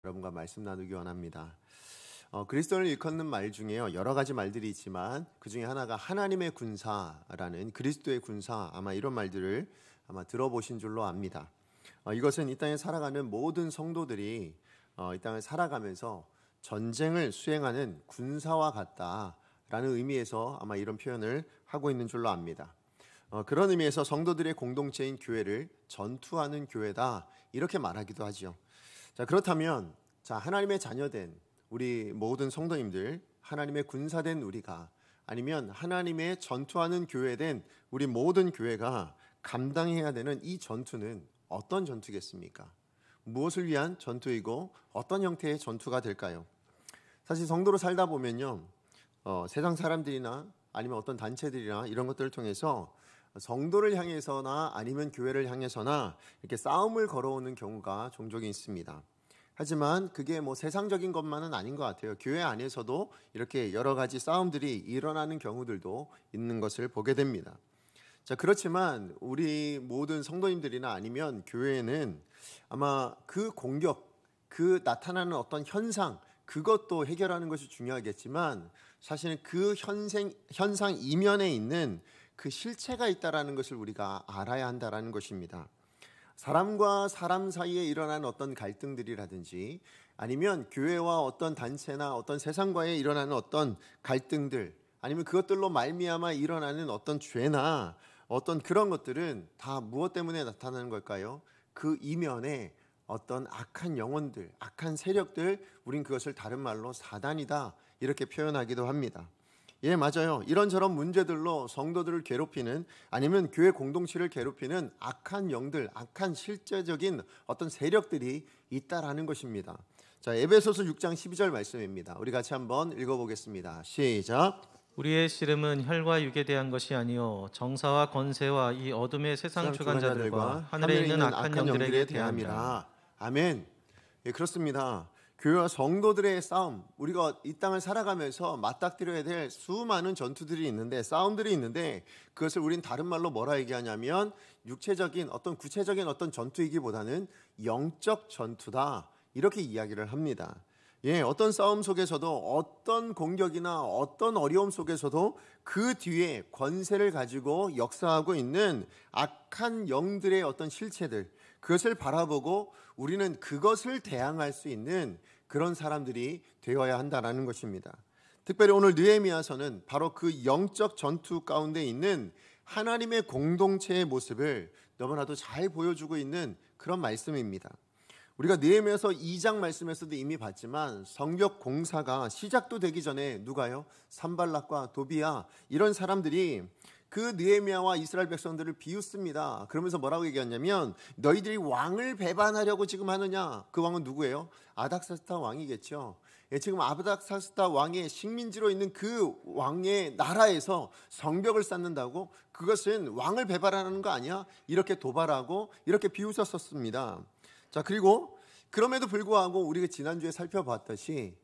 여러분과 말씀 나누기 원합니다. 그리스도를 일컫는 말 중에요, 여러 가지 말들이 있지만 그 중에 하나가 하나님의 군사라는, 그리스도의 군사, 아마 이런 말들을 아마 들어보신 줄로 압니다. 이것은 이 땅에 살아가는 모든 성도들이 이 땅을 살아가면서 전쟁을 수행하는 군사와 같다라는 의미에서 아마 이런 표현을 하고 있는 줄로 압니다. 그런 의미에서 성도들의 공동체인 교회를 전투하는 교회다, 이렇게 말하기도 하죠. 자, 그렇다면 하나님의 자녀된 우리 모든 성도님들, 하나님의 군사된 우리가, 아니면 하나님의 전투하는 교회된 우리 모든 교회가 감당해야 되는 이 전투는 어떤 전투겠습니까? 무엇을 위한 전투이고 어떤 형태의 전투가 될까요? 사실 성도로 살다 보면요, 세상 사람들이나 아니면 어떤 단체들이나 이런 것들을 통해서 성도를 향해서나 아니면 교회를 향해서나 이렇게 싸움을 걸어오는 경우가 종종 있습니다. 하지만 그게 세상적인 것만은 아닌 것 같아요. 교회 안에서도 이렇게 여러 가지 싸움들이 일어나는 경우들도 있는 것을 보게 됩니다. 자, 그렇지만 우리 모든 성도님들이나 아니면 교회에는 아마 그 공격, 그 나타나는 어떤 현상, 그것도 해결하는 것이 중요하겠지만 사실은 그 현상 이면에 있는 그 실체가 있다라는 것을 우리가 알아야 한다라는 것입니다. 사람과 사람 사이에 일어나는 어떤 갈등들이라든지, 아니면 교회와 어떤 단체나 어떤 세상과에 일어나는 어떤 갈등들, 아니면 그것들로 말미암아 일어나는 어떤 죄나 어떤 그런 것들은 다 무엇 때문에 나타나는 걸까요? 그 이면에 어떤 악한 영혼들, 악한 세력들, 우린 그것을 다른 말로 사단이다, 이렇게 표현하기도 합니다. 예, 맞아요. 이런저런 문제들로 성도들을 괴롭히는, 아니면 교회 공동체를 괴롭히는 악한 영들, 악한 실제적인 어떤 세력들이 있다라는 것입니다. 자, 에베소서 6장 12절 말씀입니다. 우리 같이 한번 읽어보겠습니다. 시작. 우리의 씨름은 혈과 육에 대한 것이 아니요 정사와 권세와 이 어둠의 세상 주관자들과 하늘에 있는 악한 영들에게 대함이라. 아멘. 예, 그렇습니다. 교회와 성도들의 싸움, 우리가 이 땅을 살아가면서 맞닥뜨려야 될 수많은 전투들이 있는데, 싸움들이 있는데, 그것을 우린 다른 말로 뭐라 얘기하냐면 육체적인 어떤 구체적인 어떤 전투이기보다는 영적 전투다, 이렇게 이야기를 합니다. 예, 어떤 싸움 속에서도, 어떤 공격이나 어떤 어려움 속에서도 그 뒤에 권세를 가지고 역사하고 있는 악한 영들의 어떤 실체들, 그것을 바라보고 우리는 그것을 대항할 수 있는 그런 사람들이 되어야 한다는 것입니다. 특별히 오늘 느헤미야서는 바로 그 영적 전투 가운데 있는 하나님의 공동체의 모습을 너무나도 잘 보여주고 있는 그런 말씀입니다. 우리가 느헤미야서 2장 말씀에서도 이미 봤지만 성벽 공사가 시작도 되기 전에 누가요? 산발락과 도비야, 이런 사람들이 그 느헤미야와 이스라엘 백성들을 비웃습니다. 그러면서 뭐라고 얘기했냐면, 너희들이 왕을 배반하려고 지금 하느냐? 그 왕은 누구예요? 아닥사스다 왕이겠죠. 예, 지금 아닥사스다 왕의 식민지로 있는 그 왕의 나라에서 성벽을 쌓는다고? 그것은 왕을 배반하는 거 아니야? 이렇게 도발하고 이렇게 비웃었습니다. 자, 그리고 그럼에도 불구하고 우리가 지난주에 살펴봤듯이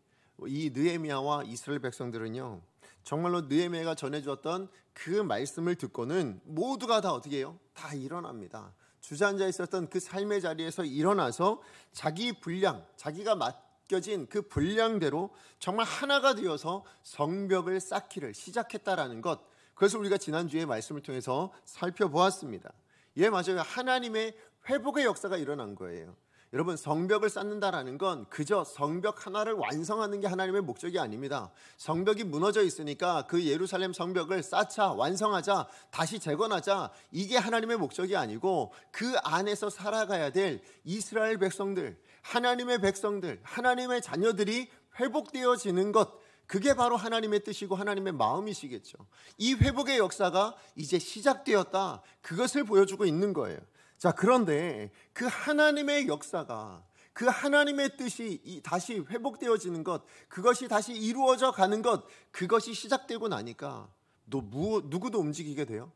이 느헤미야와 이스라엘 백성들은요, 정말로 느헤미야가 전해주었던 그 말씀을 듣고는 모두가 다 어떻게 해요? 다 일어납니다. 주저앉아 있었던 그 삶의 자리에서 일어나서 자기 분량, 자기가 맡겨진 그 분량대로 정말 하나가 되어서 성벽을 쌓기를 시작했다라는 것, 그것을 우리가 지난주에 말씀을 통해서 살펴보았습니다. 예, 맞아요. 하나님의 회복의 역사가 일어난 거예요. 여러분, 성벽을 쌓는다라는 건 그저 성벽 하나를 완성하는 게 하나님의 목적이 아닙니다. 성벽이 무너져 있으니까 그 예루살렘 성벽을 쌓자, 완성하자, 다시 재건하자, 이게 하나님의 목적이 아니고 그 안에서 살아가야 될 이스라엘 백성들, 하나님의 백성들, 하나님의 자녀들이 회복되어지는 것, 그게 바로 하나님의 뜻이고 하나님의 마음이시겠죠. 이 회복의 역사가 이제 시작되었다, 그것을 보여주고 있는 거예요. 자, 그런데 그 하나님의 역사가, 그 하나님의 뜻이 다시 회복되어지는 것, 그것이 다시 이루어져 가는 것, 그것이 시작되고 나니까 누구도 움직이게 돼요?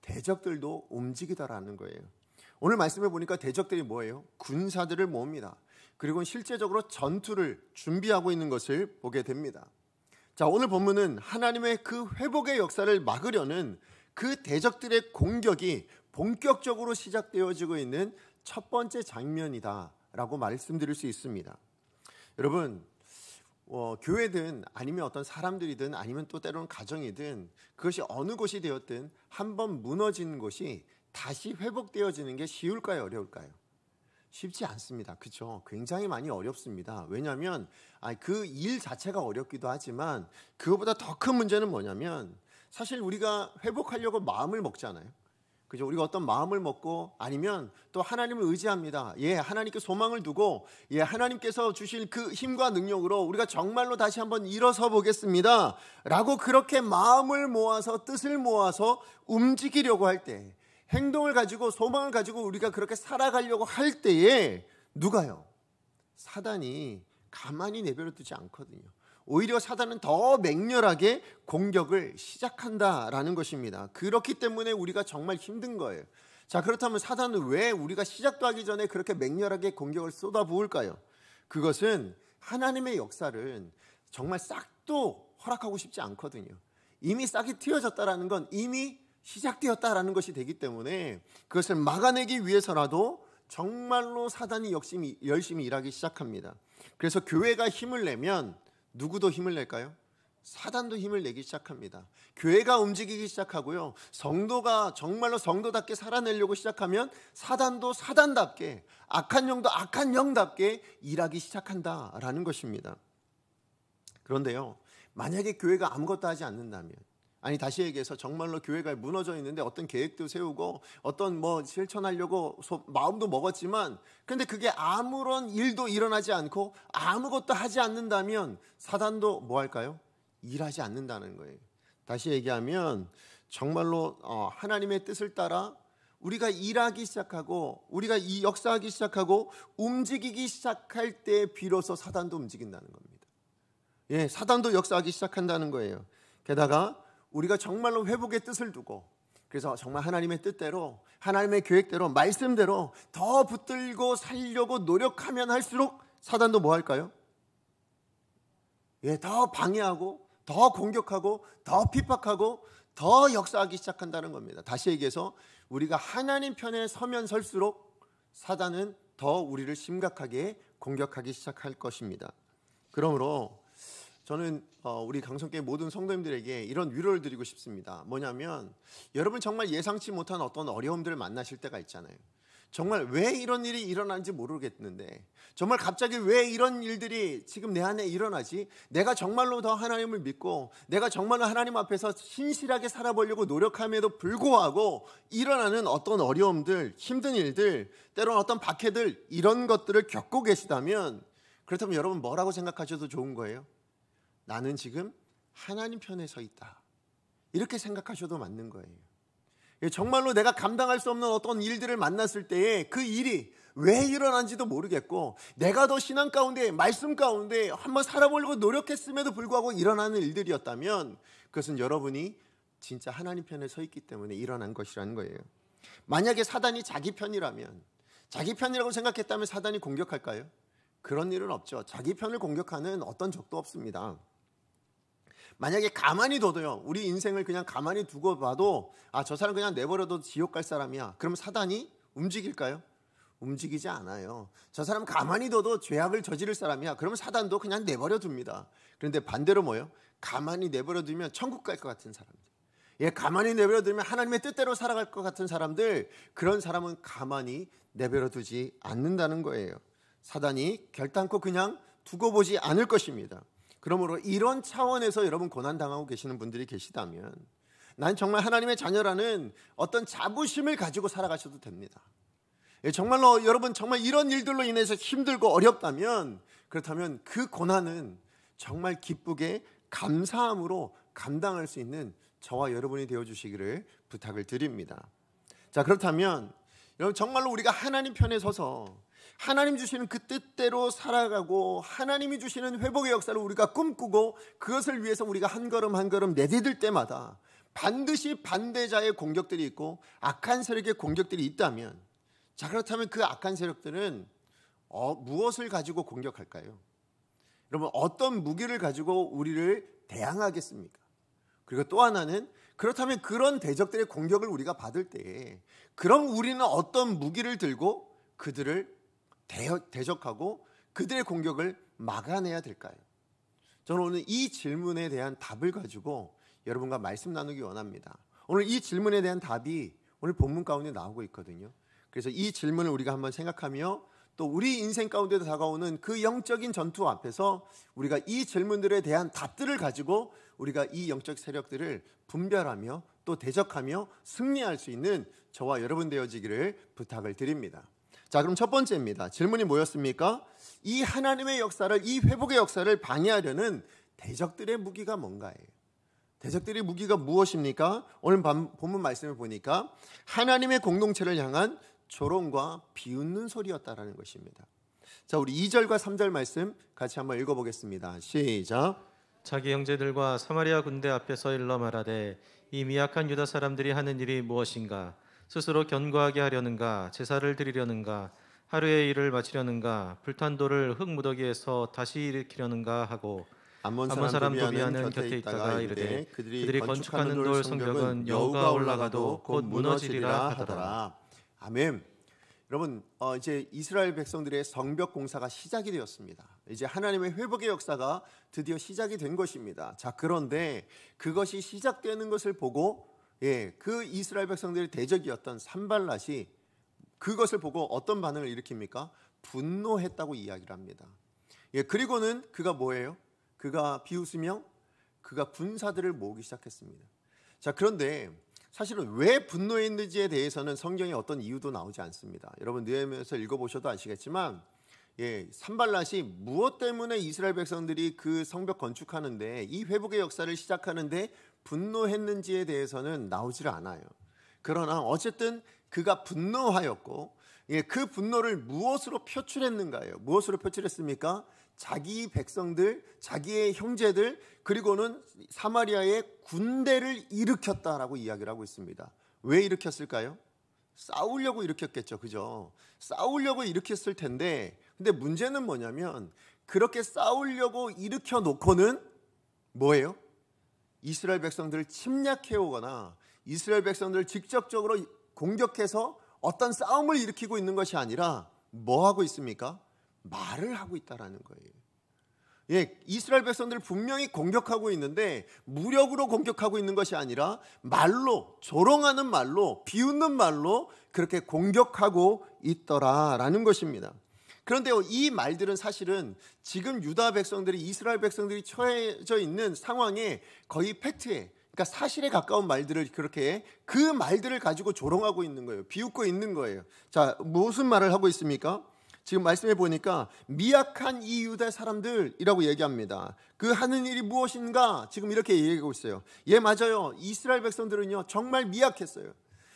대적들도 움직이다라는 거예요. 오늘 말씀해 보니까 대적들이 뭐예요? 군사들을 모읍니다. 그리고 실제적으로 전투를 준비하고 있는 것을 보게 됩니다. 자, 오늘 본문은 하나님의 그 회복의 역사를 막으려는 그 대적들의 공격이 본격적으로 시작되어지고 있는 첫 번째 장면이다 라고 말씀드릴 수 있습니다. 여러분, 교회든 아니면 어떤 사람들이든 아니면 또 때로는 가정이든 그것이 어느 곳이 되었든 한번 무너진 곳이 다시 회복되어지는 게 쉬울까요? 어려울까요? 쉽지 않습니다. 그렇죠? 굉장히 많이 어렵습니다. 왜냐하면 그 일 자체가 어렵기도 하지만 그것보다 더 큰 문제는 뭐냐면 사실 우리가 회복하려고 마음을 먹잖아요. 그죠? 우리가 어떤 마음을 먹고 아니면 또 하나님을 의지합니다. 하나님께 소망을 두고 하나님께서 주실 그 힘과 능력으로 우리가 정말로 다시 한번 일어서 보겠습니다 라고 그렇게 마음을 모아서 뜻을 모아서 움직이려고 할 때, 행동을 가지고 소망을 가지고 우리가 그렇게 살아가려고 할 때에 누가요? 사단이 가만히 내버려 두지 않거든요. 오히려 사단은 더 맹렬하게 공격을 시작한다라는 것입니다. 그렇기 때문에 우리가 정말 힘든 거예요. 자, 그렇다면 사단은 왜 우리가 시작도 하기 전에 그렇게 맹렬하게 공격을 쏟아부을까요? 그것은 하나님의 역사를 정말 싹도 허락하고 싶지 않거든요. 이미 싹이 틔어졌다라는 건 이미 시작되었다라는 것이 되기 때문에 그것을 막아내기 위해서라도 정말로 사단이 열심히 일하기 시작합니다. 그래서 교회가 힘을 내면 누구도 힘을 낼까요? 사단도 힘을 내기 시작합니다. 교회가 움직이기 시작하고요. 성도가 정말로 성도답게 살아내려고 시작하면 사단도 사단답게, 악한 영도 악한 영답게 일하기 시작한다라는 것입니다. 그런데요, 만약에 교회가 아무것도 하지 않는다면, 다시 얘기해서 정말로 교회가 무너져 있는데 어떤 계획도 세우고 어떤 실천하려고 마음도 먹었지만 근데 그게 아무런 일도 일어나지 않고 아무것도 하지 않는다면 사단도 뭐 할까요? 일하지 않는다는 거예요. 다시 얘기하면 정말로 하나님의 뜻을 따라 우리가 일하기 시작하고 우리가 이 역사하기 시작하고 움직이기 시작할 때 비로소 사단도 움직인다는 겁니다. 사단도 역사하기 시작한다는 거예요. 게다가 우리가 정말로 회복의 뜻을 두고 그래서 정말 하나님의 뜻대로 하나님의 계획대로 말씀대로 더 붙들고 살려고 노력하면 할수록 사단도 뭐 할까요? 더 방해하고 더 공격하고 더 핍박하고 더 역사하기 시작한다는 겁니다. 다시 얘기해서 우리가 하나님 편에 서면 설수록 사단은 더 우리를 심각하게 공격하기 시작할 것입니다. 그러므로 저는 우리 강성교회 모든 성도님들에게 이런 위로를 드리고 싶습니다. 뭐냐면 여러분 정말 예상치 못한 어떤 어려움들을 만나실 때가 있잖아요. 정말 왜 이런 일이 일어나는지 모르겠는데 정말 갑자기 왜 이런 일들이 지금 내 안에 일어나지? 내가 정말로 더 하나님을 믿고 내가 정말로 하나님 앞에서 신실하게 살아보려고 노력함에도 불구하고 일어나는 어떤 어려움들, 힘든 일들, 때로는 어떤 박해들 이런 것들을 겪고 계시다면 그렇다면 여러분 뭐라고 생각하셔도 좋은 거예요? 나는 지금 하나님 편에 서 있다. 이렇게 생각하셔도 맞는 거예요. 정말로 내가 감당할 수 없는 어떤 일들을 만났을 때에 그 일이 왜 일어난지도 모르겠고 내가 더 신앙 가운데 말씀 가운데 한번 살아보려고 노력했음에도 불구하고 일어나는 일들이었다면 그것은 여러분이 진짜 하나님 편에 서 있기 때문에 일어난 것이라는 거예요. 만약에 사단이 자기 편이라면 자기 편이라고 생각했다면 사단이 공격할까요? 그런 일은 없죠. 자기 편을 공격하는 어떤 적도 없습니다. 만약에 가만히 둬도요, 우리 인생을 그냥 가만히 두고 봐도 저 사람 그냥 내버려둬도 지옥 갈 사람이야. 그럼 사단이 움직일까요? 움직이지 않아요. 저 사람 가만히 둬도 죄악을 저지를 사람이야. 그러면 사단도 그냥 내버려 둡니다. 그런데 반대로 뭐예요? 가만히 내버려 두면 천국 갈 것 같은 사람들, 가만히 내버려 두면 하나님의 뜻대로 살아갈 것 같은 사람들, 그런 사람은 가만히 내버려 두지 않는다는 거예요. 사단이 결단코 그냥 두고 보지 않을 것입니다. 그러므로 이런 차원에서 여러분 고난당하고 계시는 분들이 계시다면 난 정말 하나님의 자녀라는 어떤 자부심을 가지고 살아가셔도 됩니다. 정말로 여러분 정말 이런 일들로 인해서 힘들고 어렵다면 그렇다면 그 고난은 정말 기쁘게 감사함으로 감당할 수 있는 저와 여러분이 되어주시기를 부탁을 드립니다. 자, 그렇다면 여러분 정말로 우리가 하나님 편에 서서 하나님 주시는 그 뜻대로 살아가고 하나님이 주시는 회복의 역사를 우리가 꿈꾸고 그것을 위해서 우리가 한 걸음 한 걸음 내디딜 때마다 반드시 반대자의 공격들이 있고 악한 세력의 공격들이 있다면, 자, 그렇다면 그 악한 세력들은 무엇을 가지고 공격할까요? 여러분 어떤 무기를 가지고 우리를 대항하겠습니까? 그리고 또 하나는 그렇다면 그런 대적들의 공격을 우리가 받을 때에 그럼 우리는 어떤 무기를 들고 그들을 대적하고 그들의 공격을 막아내야 될까요? 저는 오늘 이 질문에 대한 답을 가지고 여러분과 말씀 나누기 원합니다. 오늘 이 질문에 대한 답이 오늘 본문 가운데 나오고 있거든요. 그래서 이 질문을 우리가 한번 생각하며 또 우리 인생 가운데도 다가오는 그 영적인 전투 앞에서 우리가 이 질문들에 대한 답들을 가지고 우리가 이 영적 세력들을 분별하며 또 대적하며 승리할 수 있는 저와 여러분 되어지기를 부탁을 드립니다. 자, 그럼 첫 번째입니다. 질문이 뭐였습니까? 이 하나님의 역사를, 이 회복의 역사를 방해하려는 대적들의 무기가 뭔가예요? 대적들의 무기가 무엇입니까? 오늘 본문 말씀을 보니까 하나님의 공동체를 향한 조롱과 비웃는 소리였다라는 것입니다. 자, 우리 2절과 3절 말씀 같이 한번 읽어보겠습니다. 시작. 자기 형제들과 사마리아 군대 앞에서 일러 말하되 이 미약한 유다 사람들이 하는 일이 무엇인가? 스스로 견고하게 하려는가? 제사를 드리려는가? 하루의 일을 마치려는가? 불탄 돌을 흙 무더기에서 다시 일으키려는가 하고 아몬 사람 도비아는 곁에 있다가 이르되 그들이 건축하는 돌 성벽은 여호가 올라가도 곧 무너지리라 하더라. 아멘. 여러분, 이제 이스라엘 백성들의 성벽 공사가 시작이 되었습니다. 이제 하나님의 회복의 역사가 드디어 시작이 된 것입니다. 자, 그런데 그것이 시작되는 것을 보고 그 이스라엘 백성들의 대적이었던 산발랏이 그것을 보고 어떤 반응을 일으킵니까? 분노했다고 이야기를 합니다. 그리고는 그가 뭐예요? 그가 비웃으며 그가 군사들을 모으기 시작했습니다. 자, 그런데 사실은 왜 분노했는지에 대해서는 성경에 어떤 이유도 나오지 않습니다. 여러분 느헤미야서 읽어보셔도 아시겠지만 산발랏이 무엇 때문에 이스라엘 백성들이 그 성벽 건축하는데 이 회복의 역사를 시작하는데 분노했는지에 대해서는 나오질 않아요. 그러나 어쨌든 그가 분노하였고 그 분노를 무엇으로 표출했는가요? 무엇으로 표출했습니까? 자기 백성들, 자기의 형제들, 그리고는 사마리아의 군대를 일으켰다라고 이야기를 하고 있습니다. 왜 일으켰을까요? 싸우려고 일으켰겠죠. 그죠? 싸우려고 일으켰을 텐데, 근데 문제는 뭐냐면 그렇게 싸우려고 일으켜 놓고는 뭐예요? 이스라엘 백성들을 침략해 오거나 이스라엘 백성들을 직접적으로 공격해서 어떤 싸움을 일으키고 있는 것이 아니라 뭐 하고 있습니까? 말을 하고 있다라는 거예요. 이스라엘 백성들을 분명히 공격하고 있는데 무력으로 공격하고 있는 것이 아니라 말로, 조롱하는 말로, 비웃는 말로 그렇게 공격하고 있더라라는 것입니다. 그런데 이 말들은 사실은 지금 유다 백성들이 이스라엘 백성들이 처해져 있는 상황에 거의 팩트에, 그러니까 사실에 가까운 말들을 그렇게 그 말들을 가지고 조롱하고 있는 거예요. 비웃고 있는 거예요. 자, 무슨 말을 하고 있습니까? 지금 말씀해 보니까 미약한 이 유다 사람들이라고 얘기합니다. 그 하는 일이 무엇인가? 지금 이렇게 얘기하고 있어요. 맞아요. 이스라엘 백성들은요 정말 미약했어요.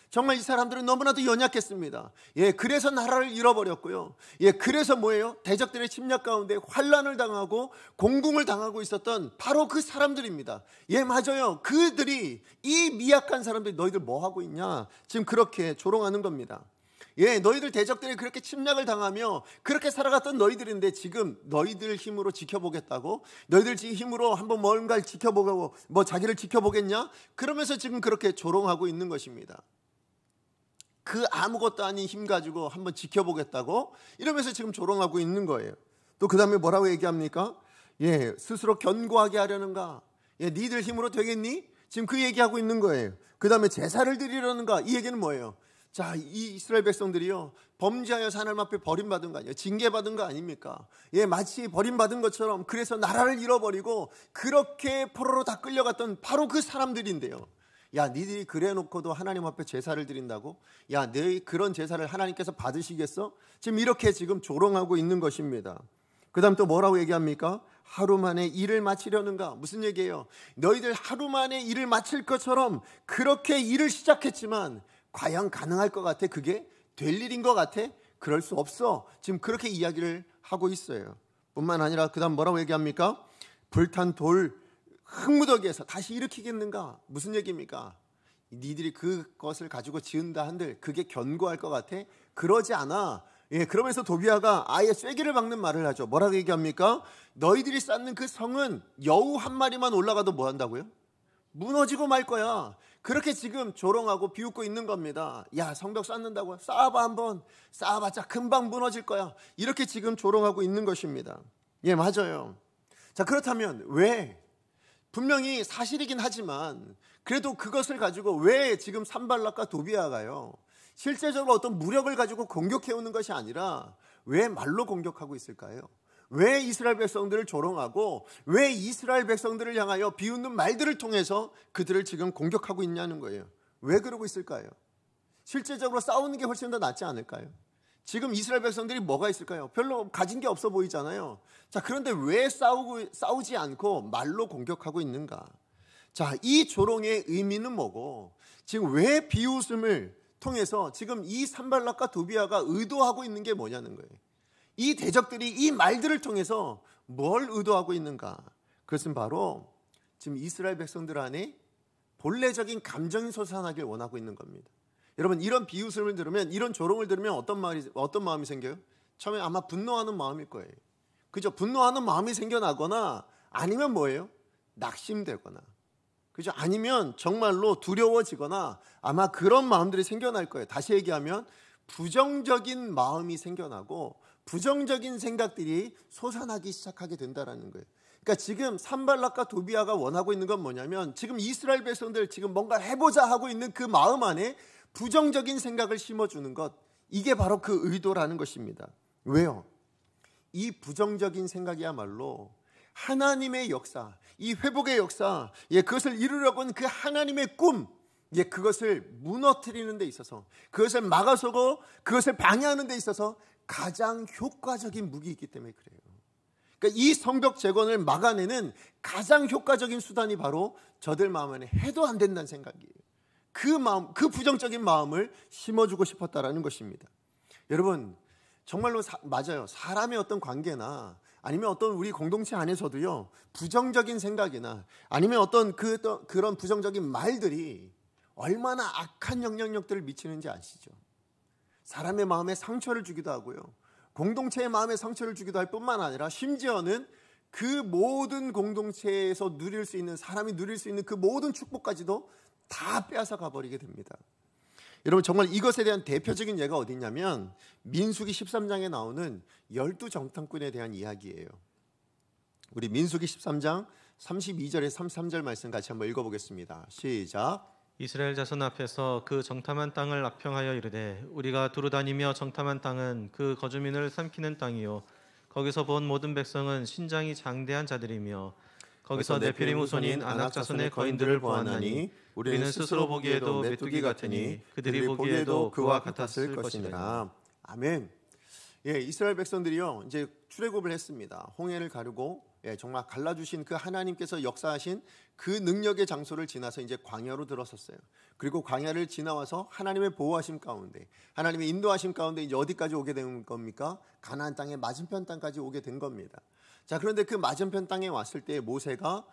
정말 이 사람들은 너무나도 연약했습니다. 그래서 나라를 잃어버렸고요. 그래서 뭐예요? 대적들의 침략 가운데 환난을 당하고 공궁을 당하고 있었던 바로 그 사람들입니다. 맞아요. 그들이 이 미약한 사람들이 너희들 뭐 하고 있냐? 지금 그렇게 조롱하는 겁니다. 너희들 대적들이 그렇게 침략을 당하며 그렇게 살아갔던 너희들인데 지금 너희들 힘으로 지켜보겠다고? 너희들 힘으로 한번 뭔가를 지켜보고 자기를 지켜보겠냐? 그러면서 지금 그렇게 조롱하고 있는 것입니다. 그 아무것도 아닌 힘 가지고 한번 지켜보겠다고? 이러면서 지금 조롱하고 있는 거예요. 또 그 다음에 뭐라고 얘기합니까? 스스로 견고하게 하려는가? 니들 힘으로 되겠니? 지금 그 얘기하고 있는 거예요. 그 다음에 제사를 드리려는가? 이 얘기는 뭐예요? 자, 이 이스라엘 백성들이요 범죄하여서 하나님 앞에 버림받은 거 아니에요? 징계받은 거 아닙니까? 마치 버림받은 것처럼 그래서 나라를 잃어버리고 그렇게 포로로 다 끌려갔던 바로 그 사람들인데요. 니들이 그래 놓고도 하나님 앞에 제사를 드린다고? 너희 그런 제사를 하나님께서 받으시겠어? 지금 이렇게 지금 조롱하고 있는 것입니다. 그 다음 또 뭐라고 얘기합니까? 하루 만에 일을 마치려는가? 무슨 얘기예요? 너희들 하루 만에 일을 마칠 것처럼 그렇게 일을 시작했지만 과연 가능할 것 같아? 그게 될 일인 것 같아? 그럴 수 없어. 지금 그렇게 이야기를 하고 있어요. 뿐만 아니라 그 다음 뭐라고 얘기합니까? 불탄 돌 흙무더기에서 다시 일으키겠는가? 무슨 얘기입니까? 니들이 그것을 가지고 지은다 한들 그게 견고할 것 같아? 그러지 않아. 그러면서 도비아가 아예 쐐기를 박는 말을 하죠. 뭐라고 얘기합니까? 너희들이 쌓는 그 성은 여우 한 마리만 올라가도 뭐 한다고요? 무너지고 말 거야. 그렇게 지금 조롱하고 비웃고 있는 겁니다. 야, 성벽 쌓는다고 쌓아봐 한번. 쌓아봤자 금방 무너질 거야. 이렇게 지금 조롱하고 있는 것입니다. 예, 맞아요. 자, 그렇다면 왜, 분명히 사실이긴 하지만 그래도 그것을 가지고 왜 지금 산발락과 도비아가요, 실제적으로 어떤 무력을 가지고 공격해오는 것이 아니라 왜 말로 공격하고 있을까요? 왜 이스라엘 백성들을 조롱하고 왜 이스라엘 백성들을 향하여 비웃는 말들을 통해서 그들을 지금 공격하고 있냐는 거예요. 왜 그러고 있을까요? 실제적으로 싸우는 게 훨씬 더 낫지 않을까요? 지금 이스라엘 백성들이 뭐가 있을까요? 별로 가진 게 없어 보이잖아요. 자, 그런데 왜 싸우지 않고 말로 공격하고 있는가? 자, 이 조롱의 의미는 뭐고, 지금 왜 비웃음을 통해서 지금 이 산발락과 도비아가 의도하고 있는 게 뭐냐는 거예요. 이 대적들이 이 말들을 통해서 뭘 의도하고 있는가? 그것은 바로 지금 이스라엘 백성들 안에 본래적인 감정이 솟아나길 원하고 있는 겁니다. 여러분, 이런 비웃음을 들으면, 이런 조롱을 들으면 어떤 마음이 생겨요? 처음에 아마 분노하는 마음일 거예요. 그죠? 분노하는 마음이 생겨나거나 아니면 뭐예요? 낙심되거나, 그죠? 아니면 정말로 두려워지거나 아마 그런 마음들이 생겨날 거예요. 다시 얘기하면 부정적인 마음이 생겨나고 부정적인 생각들이 솟아나기 시작하게 된다는 거예요. 그러니까 지금 산발락과 도비아가 원하고 있는 건 뭐냐면, 지금 이스라엘 백성들 지금 뭔가 해보자 하고 있는 그 마음 안에 부정적인 생각을 심어주는 것, 이게 바로 그 의도라는 것입니다. 왜요? 이 부정적인 생각이야말로 하나님의 역사, 이 회복의 역사, 그것을 이루려고 하는 그 하나님의 꿈, 그것을 무너뜨리는 데 있어서, 그것을 막아서고 그것을 방해하는 데 있어서 가장 효과적인 무기이기 때문에 그래요. 그러니까 이 성벽 재건을 막아내는 가장 효과적인 수단이 바로 저들 마음 안에 해도 안 된다는 생각이에요. 그 마음, 그 부정적인 마음을 심어주고 싶었다라는 것입니다. 여러분, 정말로 맞아요. 사람의 어떤 관계나 아니면 어떤 우리 공동체 안에서도요, 부정적인 생각이나 아니면 어떤 그런 부정적인 말들이 얼마나 악한 영향력들을 미치는지 아시죠? 사람의 마음에 상처를 주기도 하고요, 공동체의 마음에 상처를 주기도 할 뿐만 아니라 심지어는 그 모든 공동체에서 누릴 수 있는, 사람이 누릴 수 있는 그 모든 축복까지도 다 빼앗아 가버리게 됩니다. 여러분, 정말 이것에 대한 대표적인 예가 어디 있냐면 민수기 13장에 나오는 12정탐꾼에 대한 이야기예요. 우리 민수기 13장 32절에 33절 말씀 같이 한번 읽어보겠습니다. 시작. 이스라엘 자손 앞에서 그 정탐한 땅을 악평하여 이르되, 우리가 두루다니며 정탐한 땅은 그 거주민을 삼키는 땅이요, 거기서 본 모든 백성은 신장이 장대한 자들이며 거기서 네피림 후손인 아낙 자손의 거인들을 보았나니 우리는 스스로 보기에도 메뚜기 같으니 그들이 보기에도 그와 같았을 것이니라. 아멘. 이스라엘 백성들이요, 이제 출애굽을 했습니다. 홍해를 가르고 정말 갈라주신 그 하나님께서 역사하신 그 능력의 장소를 지나서 이제 광야로 들어섰어요. 그리고 광야를 지나와서 하나님의 보호하심 가운데, 하나님의 인도하심 가운데 이제 어디까지 오게 된 겁니까? 가나안 땅의 맞은편 땅까지 오게 된 겁니다. 자, 그런데 그 맞은편 땅에 왔을 때 모세가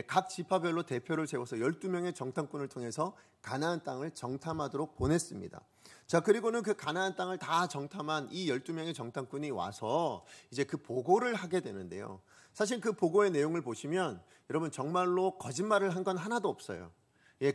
각 지파별로 대표를 세워서 12명의 정탐꾼을 통해서 가나안 땅을 정탐하도록 보냈습니다. 자, 그리고는 그 가나안 땅을 다 정탐한 이 12명의 정탐꾼이 와서 이제 그 보고를 하게 되는데요. 사실 그 보고의 내용을 보시면 여러분, 정말로 거짓말을 한 건 하나도 없어요.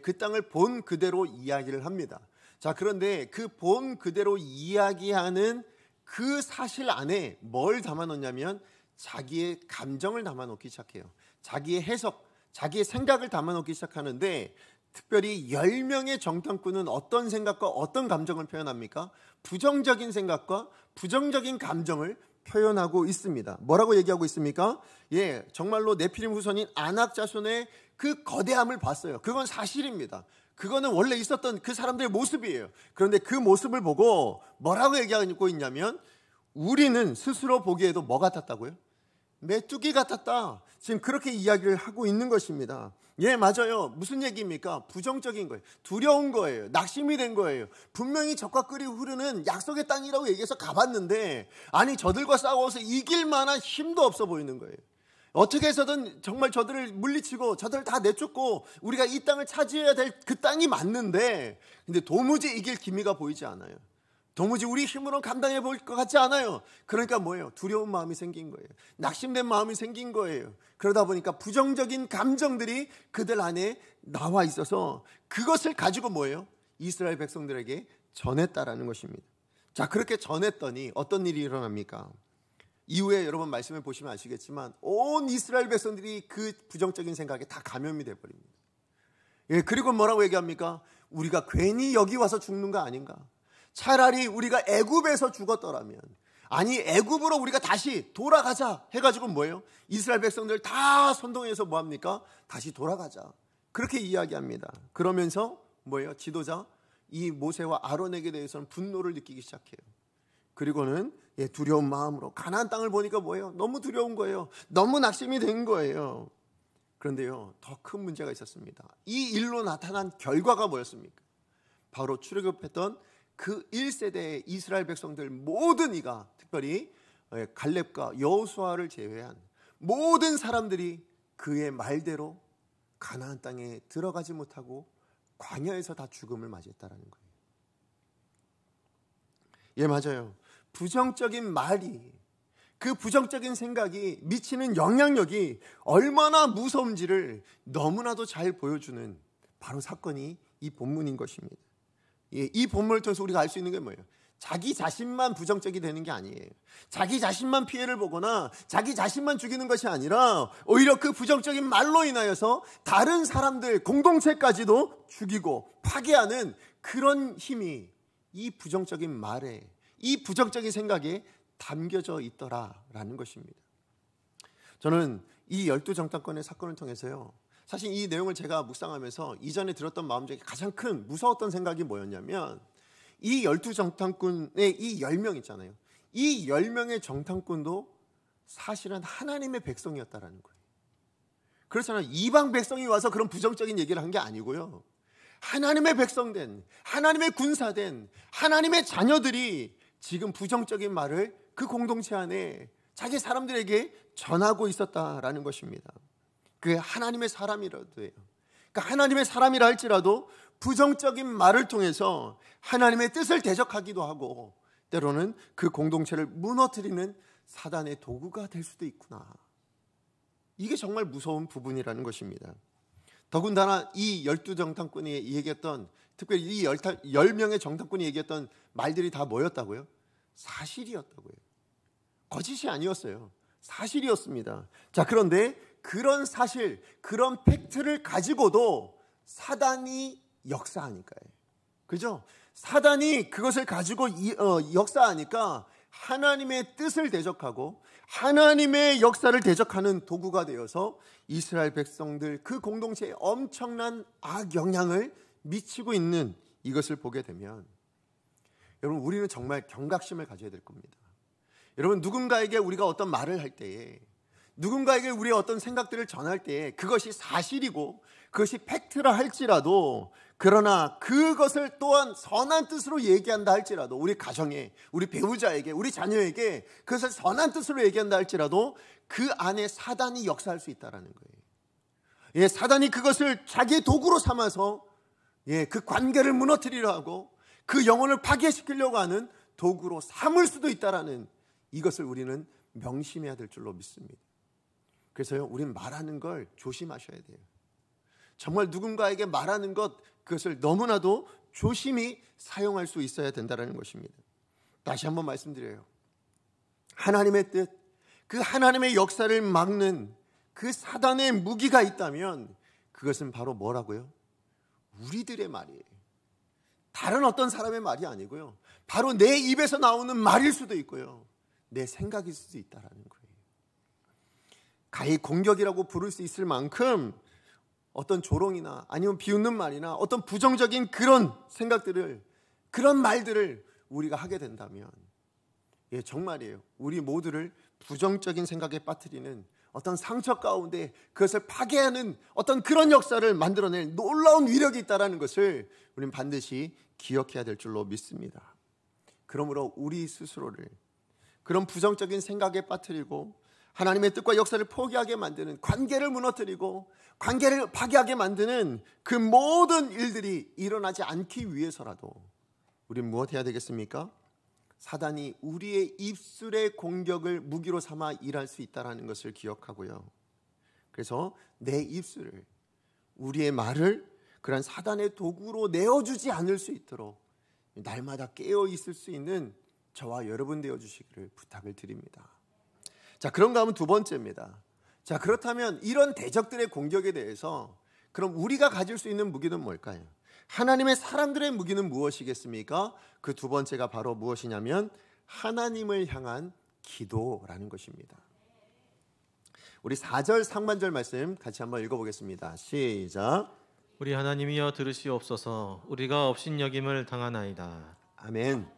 그 땅을 본 그대로 이야기를 합니다. 자, 그런데 그 본 그대로 이야기하는 그 사실 안에 뭘 담아놓냐면 자기의 감정을 담아놓기 시작해요. 자기의 해석, 자기의 생각을 담아놓기 시작하는데, 특별히 10명의 정탐꾼은 어떤 생각과 어떤 감정을 표현합니까? 부정적인 생각과 부정적인 감정을 표현하고 있습니다. 뭐라고 얘기하고 있습니까? 정말로 네피림 후손인 아낙 자손의 그 거대함을 봤어요. 그건 사실입니다. 그거는 원래 있었던 그 사람들의 모습이에요. 그런데 그 모습을 보고 뭐라고 얘기하고 있냐면, 우리는 스스로 보기에도 뭐 같았다고요? 메뚜기 같았다. 지금 그렇게 이야기를 하고 있는 것입니다. 맞아요. 무슨 얘기입니까? 부정적인 거예요. 두려운 거예요. 낙심이 된 거예요. 분명히 적과 꿀이 흐르는 약속의 땅이라고 얘기해서 가봤는데, 아니 저들과 싸워서 이길 만한 힘도 없어 보이는 거예요. 어떻게 해서든 정말 저들을 물리치고 저들을 다 내쫓고 우리가 이 땅을 차지해야 될 그 땅이 맞는데, 근데 도무지 이길 기미가 보이지 않아요. 도무지 우리 힘으로 감당해 볼 것 같지 않아요. 그러니까 뭐예요? 두려운 마음이 생긴 거예요. 낙심된 마음이 생긴 거예요. 그러다 보니까 부정적인 감정들이 그들 안에 나와 있어서 그것을 가지고 뭐예요? 이스라엘 백성들에게 전했다라는 것입니다. 자, 그렇게 전했더니 어떤 일이 일어납니까? 이후에 여러분 말씀을 보시면 아시겠지만 온 이스라엘 백성들이 그 부정적인 생각에 다 감염이 돼버립니다. 예, 그리고 뭐라고 얘기합니까? 우리가 괜히 여기 와서 죽는 거 아닌가? 차라리 우리가 애굽에서 죽었더라면, 아니 애굽으로 우리가 다시 돌아가자 해가지고 뭐예요? 이스라엘 백성들 다 선동해서 뭐합니까? 다시 돌아가자, 그렇게 이야기합니다. 그러면서 뭐예요? 지도자 이 모세와 아론에게 대해서는 분노를 느끼기 시작해요. 그리고는 두려운 마음으로 가나안 땅을 보니까 뭐예요? 너무 두려운 거예요. 너무 낙심이 된 거예요. 그런데요, 더 큰 문제가 있었습니다. 이 일로 나타난 결과가 뭐였습니까? 바로 출애굽했던 그 1세대의 이스라엘 백성들 모든 이가, 특별히 갈렙과 여호수아를 제외한 모든 사람들이 그의 말대로 가나안 땅에 들어가지 못하고 광야에서 다 죽음을 맞이했다라는 거예요. 예, 맞아요. 부정적인 말이, 그 부정적인 생각이 미치는 영향력이 얼마나 무서운지를 너무나도 잘 보여주는 바로 사건이 이 본문인 것입니다. 예, 이 본문을 통해서 우리가 알 수 있는 게 뭐예요? 자기 자신만 부정적이 되는 게 아니에요. 자기 자신만 피해를 보거나 자기 자신만 죽이는 것이 아니라 오히려 그 부정적인 말로 인하여서 다른 사람들, 공동체까지도 죽이고 파괴하는 그런 힘이 이 부정적인 말에, 이 부정적인 생각에 담겨져 있더라라는 것입니다. 저는 이 12정탐꾼의 사건을 통해서요, 사실 이 내용을 제가 묵상하면서 이전에 들었던 마음 중에 가장 큰 무서웠던 생각이 뭐였냐면, 이 12정탐꾼의 이 10명 있잖아요. 이 10명의 정탐꾼도 사실은 하나님의 백성이었다라는 거예요. 그렇잖아요. 이방 백성이 와서 그런 부정적인 얘기를 한 게 아니고요, 하나님의 백성된, 하나님의 군사된, 하나님의 자녀들이 지금 부정적인 말을 그 공동체 안에 자기 사람들에게 전하고 있었다라는 것입니다. 그 하나님의 사람이라도 해요. 그러니까 하나님의 사람이라 할지라도 부정적인 말을 통해서 하나님의 뜻을 대적하기도 하고 때로는 그 공동체를 무너뜨리는 사단의 도구가 될 수도 있구나. 이게 정말 무서운 부분이라는 것입니다. 더군다나 이 12정탐꾼이 얘기했던, 특별히 이 10명의 정탐꾼이 얘기했던 말들이 다 뭐였다고요? 사실이었다고요. 거짓이 아니었어요. 사실이었습니다. 자, 그런데 그런 사실, 그런 팩트를 가지고도 사단이 역사하니까요. 그죠? 사단이 그것을 가지고 역사하니까 하나님의 뜻을 대적하고 하나님의 역사를 대적하는 도구가 되어서 이스라엘 백성들 그 공동체에 엄청난 악영향을 미치고 있는 이것을 보게 되면, 여러분, 우리는 정말 경각심을 가져야 될 겁니다. 여러분, 누군가에게 우리가 어떤 말을 할 때에, 누군가에게 우리의 어떤 생각들을 전할 때에 그것이 사실이고 그것이 팩트라 할지라도, 그러나 그것을 또한 선한 뜻으로 얘기한다 할지라도, 우리 가정에, 우리 배우자에게, 우리 자녀에게 그것을 선한 뜻으로 얘기한다 할지라도 그 안에 사단이 역사할 수 있다는 거예요. 예, 사단이 그것을 자기의 도구로 삼아서 그 관계를 무너뜨리려 하고 그 영혼을 파괴시키려고 하는 도구로 삼을 수도 있다는 이것을 우리는 명심해야 될 줄로 믿습니다. 그래서요, 우리는 말하는 걸 조심하셔야 돼요. 정말 누군가에게 말하는 것, 그것을 너무나도 조심히 사용할 수 있어야 된다는 것입니다. 다시 한번 말씀드려요. 하나님의 뜻, 그 하나님의 역사를 막는 그 사단의 무기가 있다면 그것은 바로 뭐라고요? 우리들의 말이에요. 다른 어떤 사람의 말이 아니고요, 바로 내 입에서 나오는 말일 수도 있고요, 내 생각일 수도 있다는 거예요. 가히 공격이라고 부를 수 있을 만큼 어떤 조롱이나 아니면 비웃는 말이나 어떤 부정적인 그런 생각들을, 그런 말들을 우리가 하게 된다면, 정말이에요, 우리 모두를 부정적인 생각에 빠뜨리는 어떤 상처 가운데 그것을 파괴하는 어떤 그런 역사를 만들어낼 놀라운 위력이 있다는 것을 우리는 반드시 기억해야 될 줄로 믿습니다. 그러므로 우리 스스로를 그런 부정적인 생각에 빠뜨리고 하나님의 뜻과 역사를 포기하게 만드는, 관계를 무너뜨리고 관계를 파괴하게 만드는 그 모든 일들이 일어나지 않기 위해서라도 우리는 무엇 해야 되겠습니까? 사단이 우리의 입술의 공격을 무기로 삼아 일할 수 있다는 것을 기억하고요. 그래서 내 입술을, 우리의 말을 그런 사단의 도구로 내어주지 않을 수 있도록 날마다 깨어 있을 수 있는 저와 여러분 되어주시기를 부탁을 드립니다. 자, 그런가 하면 두 번째입니다. 자, 그렇다면 이런 대적들의 공격에 대해서 그럼 우리가 가질 수 있는 무기는 뭘까요? 하나님의 사람들의 무기는 무엇이겠습니까? 그 두 번째가 바로 무엇이냐면 하나님을 향한 기도라는 것입니다. 우리 4절 상반절 말씀 같이 한번 읽어보겠습니다. 시작. 우리 하나님이여 들으시옵소서. 우리가 업신여김을 당하나이다. 아멘.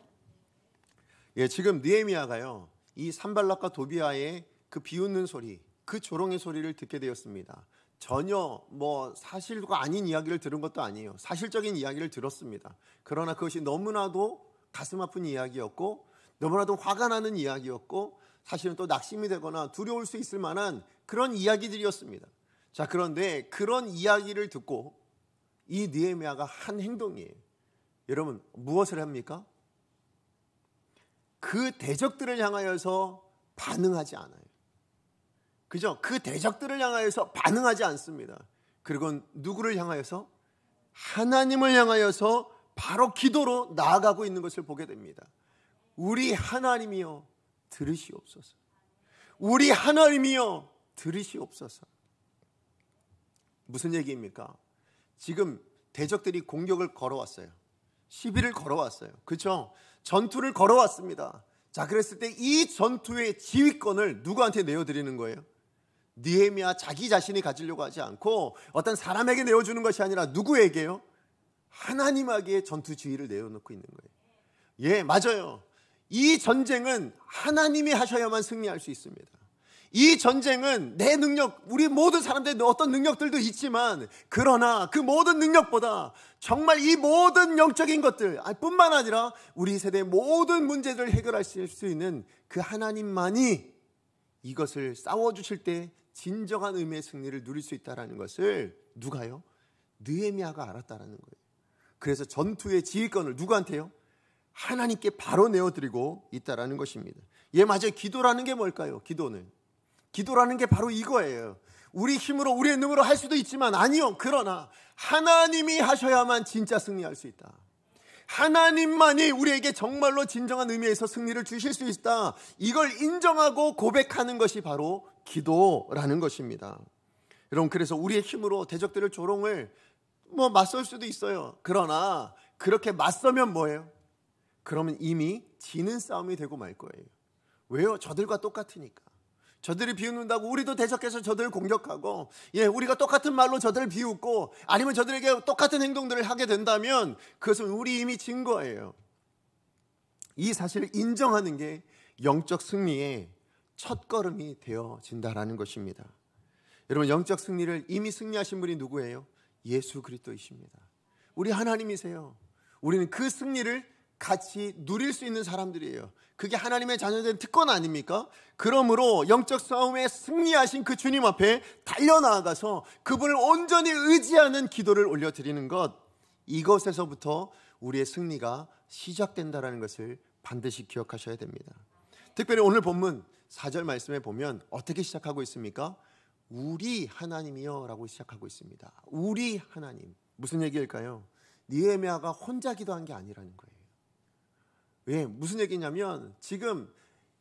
예, 지금 느헤미야가요, 이 산발락과 도비아의 그 비웃는 소리, 그 조롱의 소리를 듣게 되었습니다. 전혀 사실과 아닌 이야기를 들은 것도 아니에요. 사실적인 이야기를 들었습니다. 그러나 그것이 너무나도 가슴 아픈 이야기였고, 너무나도 화가 나는 이야기였고, 사실은 또 낙심이 되거나 두려울 수 있을 만한 그런 이야기들이었습니다. 자, 그런데 그런 이야기를 듣고 이 느헤미야가 한 행동이에요. 여러분, 무엇을 합니까? 그 대적들을 향하여서 반응하지 않아요. 그죠? 그 대적들을 향하여서 반응하지 않습니다. 그리고 누구를 향하여서? 하나님을 향하여서 바로 기도로 나아가고 있는 것을 보게 됩니다. 우리 하나님이여 들으시옵소서. 우리 하나님이여 들으시옵소서. 무슨 얘기입니까? 지금 대적들이 공격을 걸어왔어요. 시비를 걸어왔어요. 그렇죠? 전투를 걸어왔습니다. 자, 그랬을 때 이 전투의 지휘권을 누구한테 내어드리는 거예요? 느헤미야 자기 자신이 가지려고 하지 않고 어떤 사람에게 내어주는 것이 아니라 누구에게요? 하나님에게 전투 지휘를 내어놓고 있는 거예요. 예, 맞아요. 이 전쟁은 하나님이 하셔야만 승리할 수 있습니다. 이 전쟁은 내 능력, 우리 모든 사람들의 어떤 능력들도 있지만, 그러나 그 모든 능력보다 정말 이 모든 영적인 것들 뿐만 아니라 우리 세대의 모든 문제들을 해결하실 수 있는 그 하나님만이 이것을 싸워주실 때 진정한 의미의 승리를 누릴 수 있다는 것을 누가요? 느헤미야가 알았다는 거예요. 그래서 전투의 지휘권을 누구한테요? 하나님께 바로 내어드리고 있다는 것입니다. 예, 맞아요. 기도라는 게 뭘까요? 기도라는 게 바로 이거예요. 우리 힘으로, 우리의 능으로 할 수도 있지만, 아니요. 그러나 하나님이 하셔야만 진짜 승리할 수 있다. 하나님만이 우리에게 정말로 진정한 의미에서 승리를 주실 수 있다. 이걸 인정하고 고백하는 것이 바로 기도라는 것입니다. 여러분, 그래서 우리의 힘으로 대적들을 조롱을 맞설 수도 있어요. 그러나 그렇게 맞서면 뭐예요? 그러면 이미 지는 싸움이 되고 말 거예요. 왜요? 저들과 똑같으니까. 저들이 비웃는다고 우리도 대적해서 저들을 공격하고, 예, 우리가 똑같은 말로 저들을 비웃고, 아니면 저들에게 똑같은 행동들을 하게 된다면 그것은 우리 이미 진 거예요. 이 사실을 인정하는 게 영적 승리의 첫걸음이 되어진다라는 것입니다. 여러분, 영적 승리를 이미 승리하신 분이 누구예요? 예수 그리스도이십니다. 우리 하나님이세요. 우리는 그 승리를 같이 누릴 수 있는 사람들이에요. 그게 하나님의 자녀된 특권 아닙니까? 그러므로 영적 싸움에 승리하신 그 주님 앞에 달려나아가서 그분을 온전히 의지하는 기도를 올려드리는 것, 이것에서부터 우리의 승리가 시작된다는 것을 반드시 기억하셔야 됩니다. 특별히 오늘 본문 4절 말씀에 보면 어떻게 시작하고 있습니까? 우리 하나님이여 라고 시작하고 있습니다. 우리 하나님. 무슨 얘기일까요? 느헤미야가 혼자 기도한 게 아니라는 거예요. 왜? 무슨 얘기냐면 지금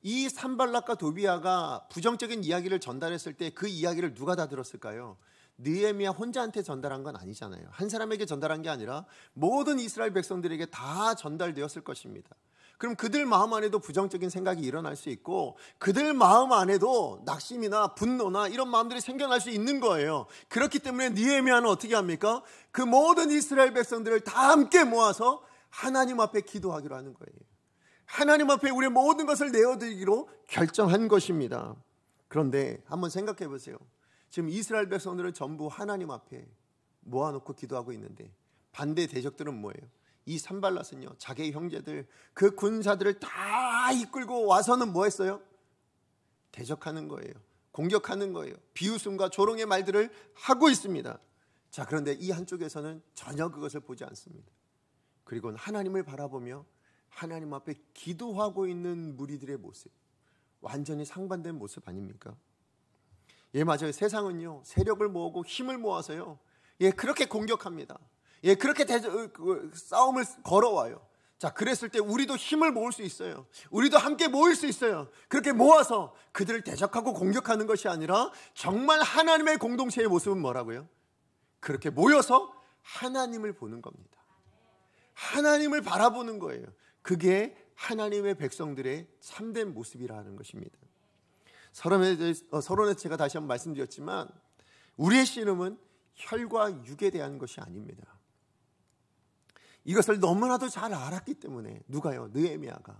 이 산발락과 도비아가 부정적인 이야기를 전달했을 때 그 이야기를 누가 다 들었을까요? 느헤미야 혼자한테 전달한 건 아니잖아요. 한 사람에게 전달한 게 아니라 모든 이스라엘 백성들에게 다 전달되었을 것입니다. 그럼 그들 마음 안에도 부정적인 생각이 일어날 수 있고, 그들 마음 안에도 낙심이나 분노나 이런 마음들이 생겨날 수 있는 거예요. 그렇기 때문에 느헤미야는 어떻게 합니까? 그 모든 이스라엘 백성들을 다 함께 모아서 하나님 앞에 기도하기로 하는 거예요. 하나님 앞에 우리의 모든 것을 내어드리기로 결정한 것입니다. 그런데 한번 생각해 보세요. 지금 이스라엘 백성들은 전부 하나님 앞에 모아놓고 기도하고 있는데, 반대 대적들은 뭐예요? 이 산발랏은요, 자기의 형제들, 그 군사들을 다 이끌고 와서는 뭐 했어요? 대적하는 거예요. 공격하는 거예요. 비웃음과 조롱의 말들을 하고 있습니다. 자, 그런데 이 한쪽에서는 전혀 그것을 보지 않습니다. 그리고 하나님을 바라보며 하나님 앞에 기도하고 있는 무리들의 모습, 완전히 상반된 모습 아닙니까? 예, 맞아요. 세상은요, 세력을 모으고 힘을 모아서요, 예, 그렇게 공격합니다. 예, 그렇게 싸움을 걸어와요. 자, 그랬을 때 우리도 힘을 모을 수 있어요. 우리도 함께 모일 수 있어요. 그렇게 모아서 그들을 대적하고 공격하는 것이 아니라 정말 하나님의 공동체의 모습은 뭐라고요? 그렇게 모여서 하나님을 보는 겁니다. 하나님을 바라보는 거예요. 그게 하나님의 백성들의 참된 모습이라는 것입니다. 서론에 제가 다시 한번 말씀드렸지만, 우리의 씨름은 혈과 육에 대한 것이 아닙니다. 이것을 너무나도 잘 알았기 때문에, 누가요? 느헤미야가.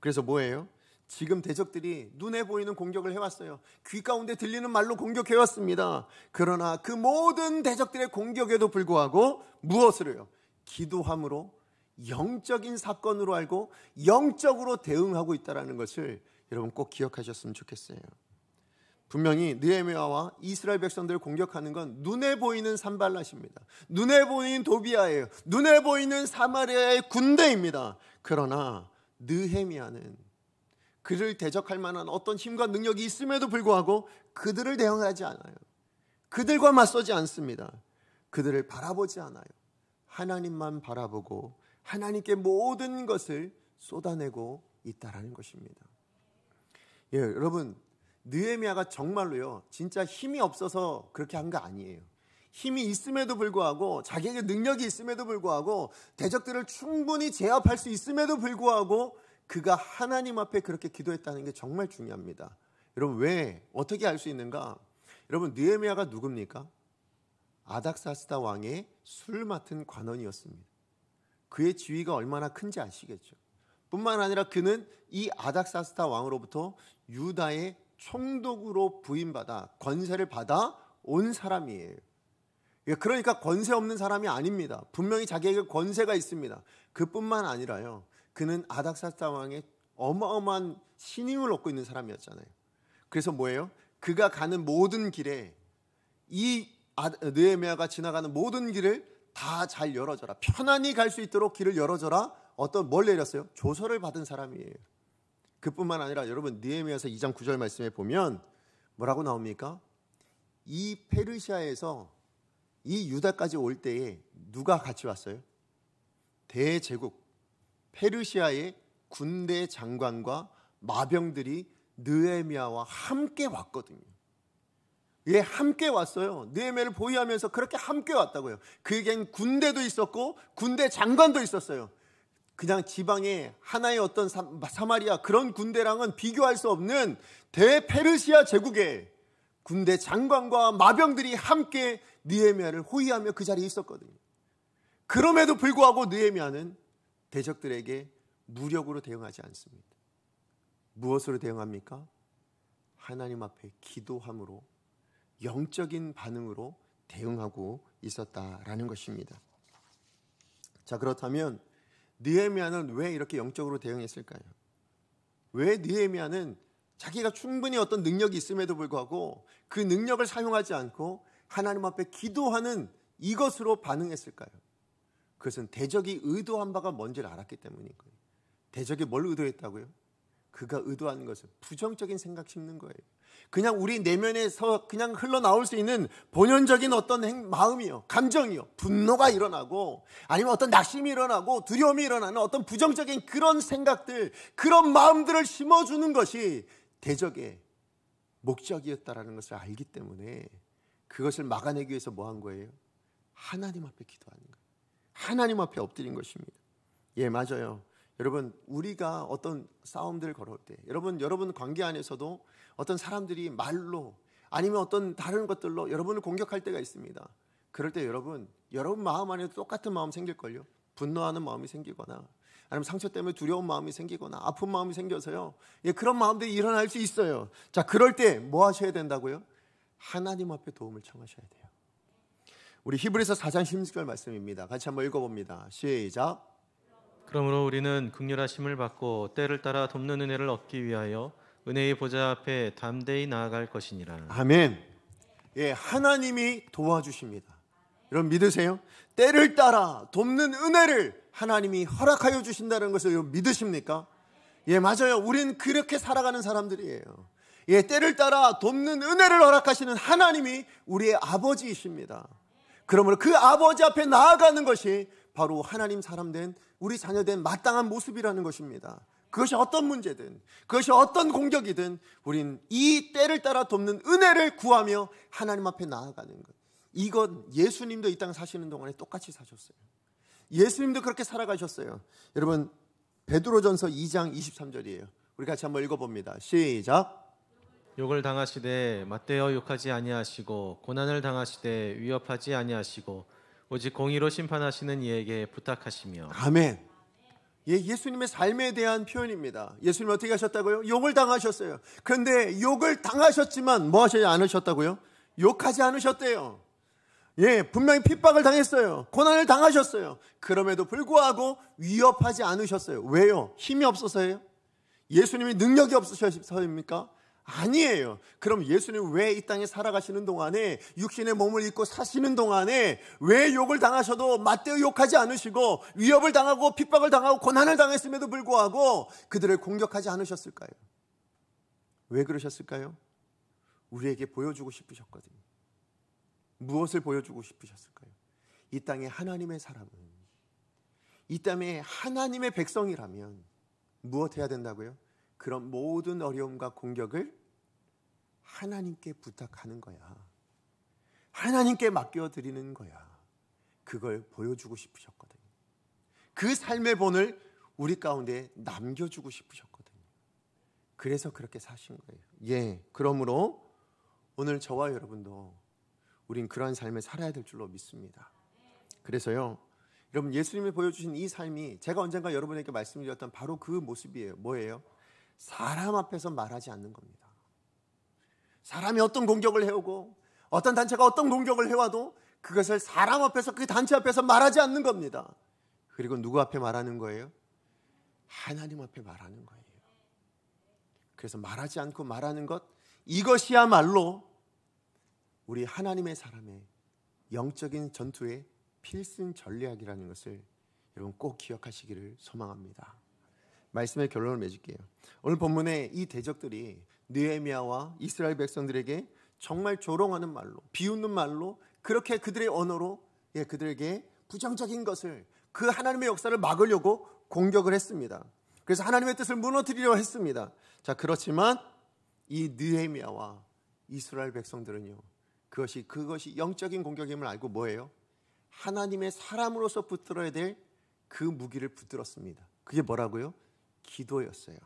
그래서 뭐예요? 지금 대적들이 눈에 보이는 공격을 해왔어요. 귀 가운데 들리는 말로 공격해왔습니다. 그러나 그 모든 대적들의 공격에도 불구하고 무엇을 해요? 기도함으로, 영적인 사건으로 알고 영적으로 대응하고 있다는 것을 여러분 꼭 기억하셨으면 좋겠어요. 분명히 느헤미야와 이스라엘 백성들을 공격하는 건 눈에 보이는 산발랏입니다. 눈에 보이는 도비아예요. 눈에 보이는 사마리아의 군대입니다. 그러나 느헤미야는 그를 대적할 만한 어떤 힘과 능력이 있음에도 불구하고 그들을 대응하지 않아요. 그들과 맞서지 않습니다. 그들을 바라보지 않아요. 하나님만 바라보고 하나님께 모든 것을 쏟아내고 있다라는 것입니다. 예, 여러분, 느헤미야가 정말로요, 진짜 힘이 없어서 그렇게 한 거 아니에요. 힘이 있음에도 불구하고, 자기에게 능력이 있음에도 불구하고, 대적들을 충분히 제압할 수 있음에도 불구하고 그가 하나님 앞에 그렇게 기도했다는 게 정말 중요합니다. 여러분, 왜, 어떻게 알 수 있는가? 여러분, 느헤미야가 누굽니까? 아닥사스다 왕의 술 맡은 관원이었습니다. 그의 지위가 얼마나 큰지 아시겠죠? 뿐만 아니라 그는 이 아닥사스다 왕으로부터 유다의 총독으로 부임받아 권세를 받아 온 사람이에요. 그러니까 권세 없는 사람이 아닙니다. 분명히 자기에게 권세가 있습니다. 그뿐만 아니라요, 그는 아닥사스다 왕의 어마어마한 신임을 얻고 있는 사람이었잖아요. 그래서 뭐예요? 그가 가는 모든 길에, 이 느헤미야가 지나가는 모든 길을 다 잘 열어줘라, 편안히 갈 수 있도록 길을 열어줘라, 뭘 내렸어요? 조서를 받은 사람이에요. 그뿐만 아니라 여러분, 느헤미야서 2장 9절 말씀에 보면 뭐라고 나옵니까? 이 페르시아에서 이 유다까지 올 때에 누가 같이 왔어요? 대제국 페르시아의 군대 장관과 마병들이 느헤미야와 함께 왔거든요. 예, 함께 왔어요. 느헤미야를 보위하면서 그렇게 함께 왔다고요. 그에겐 군대도 있었고 군대 장관도 있었어요. 그냥 지방의 하나의 어떤 사마리아 그런 군대랑은 비교할 수 없는 대페르시아 제국의 군대 장관과 마병들이 함께 느헤미야를 호위하며 그 자리에 있었거든요. 그럼에도 불구하고 느헤미야는 대적들에게 무력으로 대응하지 않습니다. 무엇으로 대응합니까? 하나님 앞에 기도함으로, 영적인 반응으로 대응하고 있었다라는 것입니다. 자, 그렇다면 느헤미야는 왜 이렇게 영적으로 대응했을까요? 왜 느헤미야는 자기가 충분히 어떤 능력이 있음에도 불구하고 그 능력을 사용하지 않고 하나님 앞에 기도하는 이것으로 반응했을까요? 그것은 대적이 의도한 바가 뭔지를 알았기 때문인 거예요. 대적이 뭘 의도했다고요? 그가 의도한 것은 부정적인 생각 심는 거예요. 그냥 우리 내면에서 그냥 흘러나올 수 있는 본연적인 어떤 마음이요, 감정이요, 분노가 일어나고 아니면 어떤 낙심이 일어나고 두려움이 일어나는 어떤 부정적인 그런 생각들, 그런 마음들을 심어주는 것이 대적의 목적이었다라는 것을 알기 때문에 그것을 막아내기 위해서 뭐 한 거예요? 하나님 앞에 기도하는 거예요. 하나님 앞에 엎드린 것입니다. 예, 맞아요. 여러분, 우리가 어떤 싸움들을 걸어올 때, 여러분 관계 안에서도 어떤 사람들이 말로 아니면 어떤 다른 것들로 여러분을 공격할 때가 있습니다. 그럴 때 여러분 마음 안에도 똑같은 마음 생길걸요. 분노하는 마음이 생기거나 아니면 상처 때문에 두려운 마음이 생기거나 아픈 마음이 생겨서요. 예, 그런 마음들이 일어날 수 있어요. 자, 그럴 때 뭐 하셔야 된다고요? 하나님 앞에 도움을 청하셔야 돼요. 우리 히브리서 4장 16절 말씀입니다. 같이 한번 읽어봅니다. 시작. 그러므로 우리는 긍휼하심을 받고 때를 따라 돕는 은혜를 얻기 위하여 은혜의 보좌 앞에 담대히 나아갈 것이니라. 아멘. 예, 하나님이 도와주십니다. 여러분 믿으세요? 때를 따라 돕는 은혜를 하나님이 허락하여 주신다는 것을 믿으십니까? 예, 맞아요. 우린 그렇게 살아가는 사람들이에요. 예, 때를 따라 돕는 은혜를 허락하시는 하나님이 우리의 아버지이십니다. 그러므로 그 아버지 앞에 나아가는 것이 바로 하나님 사람 된 우리 자녀 된 마땅한 모습이라는 것입니다. 그것이 어떤 문제든, 그것이 어떤 공격이든 우린 이 때를 따라 돕는 은혜를 구하며 하나님 앞에 나아가는 것. 이건 예수님도 이 땅 사시는 동안에 똑같이 사셨어요. 예수님도 그렇게 살아가셨어요. 여러분, 베드로전서 2장 23절이에요. 우리 같이 한번 읽어봅니다. 시작. 욕을 당하시되 맞대어 욕하지 아니하시고 고난을 당하시되 위협하지 아니하시고 오직 공의로 심판하시는 이에게 부탁하시며. 아멘. 예, 예수님의 삶에 대한 표현입니다. 예수님 어떻게 하셨다고요? 욕을 당하셨어요. 그런데 욕을 당하셨지만 뭐 하시지 않으셨다고요? 욕하지 않으셨대요. 예, 분명히 핍박을 당했어요. 고난을 당하셨어요. 그럼에도 불구하고 위협하지 않으셨어요. 왜요? 힘이 없어서예요? 예수님이 능력이 없으셔서입니까? 아니에요. 그럼 예수님 왜 이 땅에 살아가시는 동안에 육신의 몸을 입고 사시는 동안에 왜 욕을 당하셔도 맞대어 욕하지 않으시고 위협을 당하고 핍박을 당하고 고난을 당했음에도 불구하고 그들을 공격하지 않으셨을까요? 왜 그러셨을까요? 우리에게 보여주고 싶으셨거든요. 무엇을 보여주고 싶으셨을까요? 이 땅에 하나님의 사람은, 이 땅에 하나님의 백성이라면 무엇 해야 된다고요? 그런 모든 어려움과 공격을 하나님께 부탁하는 거야. 하나님께 맡겨드리는 거야. 그걸 보여주고 싶으셨거든요. 그 삶의 본을 우리 가운데 남겨주고 싶으셨거든요. 그래서 그렇게 사신 거예요. 예, 그러므로 오늘 저와 여러분도 우린 그러한 삶을 살아야 될 줄로 믿습니다. 그래서요, 여러분, 예수님이 보여주신 이 삶이 제가 언젠가 여러분에게 말씀드렸던 바로 그 모습이에요. 뭐예요? 사람 앞에서 말하지 않는 겁니다. 사람이 어떤 공격을 해오고 어떤 단체가 어떤 공격을 해와도 그것을 사람 앞에서, 그 단체 앞에서 말하지 않는 겁니다. 그리고 누구 앞에 말하는 거예요? 하나님 앞에 말하는 거예요. 그래서 말하지 않고 말하는 것, 이것이야말로 우리 하나님의 사람의 영적인 전투의 필승 전략이라는 것을 여러분 꼭 기억하시기를 소망합니다. 말씀의 결론을 맺을게요. 오늘 본문에 이 대적들이 느헤미야와 이스라엘 백성들에게 정말 조롱하는 말로, 비웃는 말로, 그렇게 그들의 언어로 그들에게 부정적인 것을, 그 하나님의 역사를 막으려고 공격을 했습니다. 그래서 하나님의 뜻을 무너뜨리려 했습니다. 자, 그렇지만 이 느헤미야와 이스라엘 백성들은요, 그것이 영적인 공격임을 알고 뭐예요? 하나님의 사람으로서 붙들어야 될 그 무기를 붙들었습니다. 그게 뭐라고요? 기도였어요.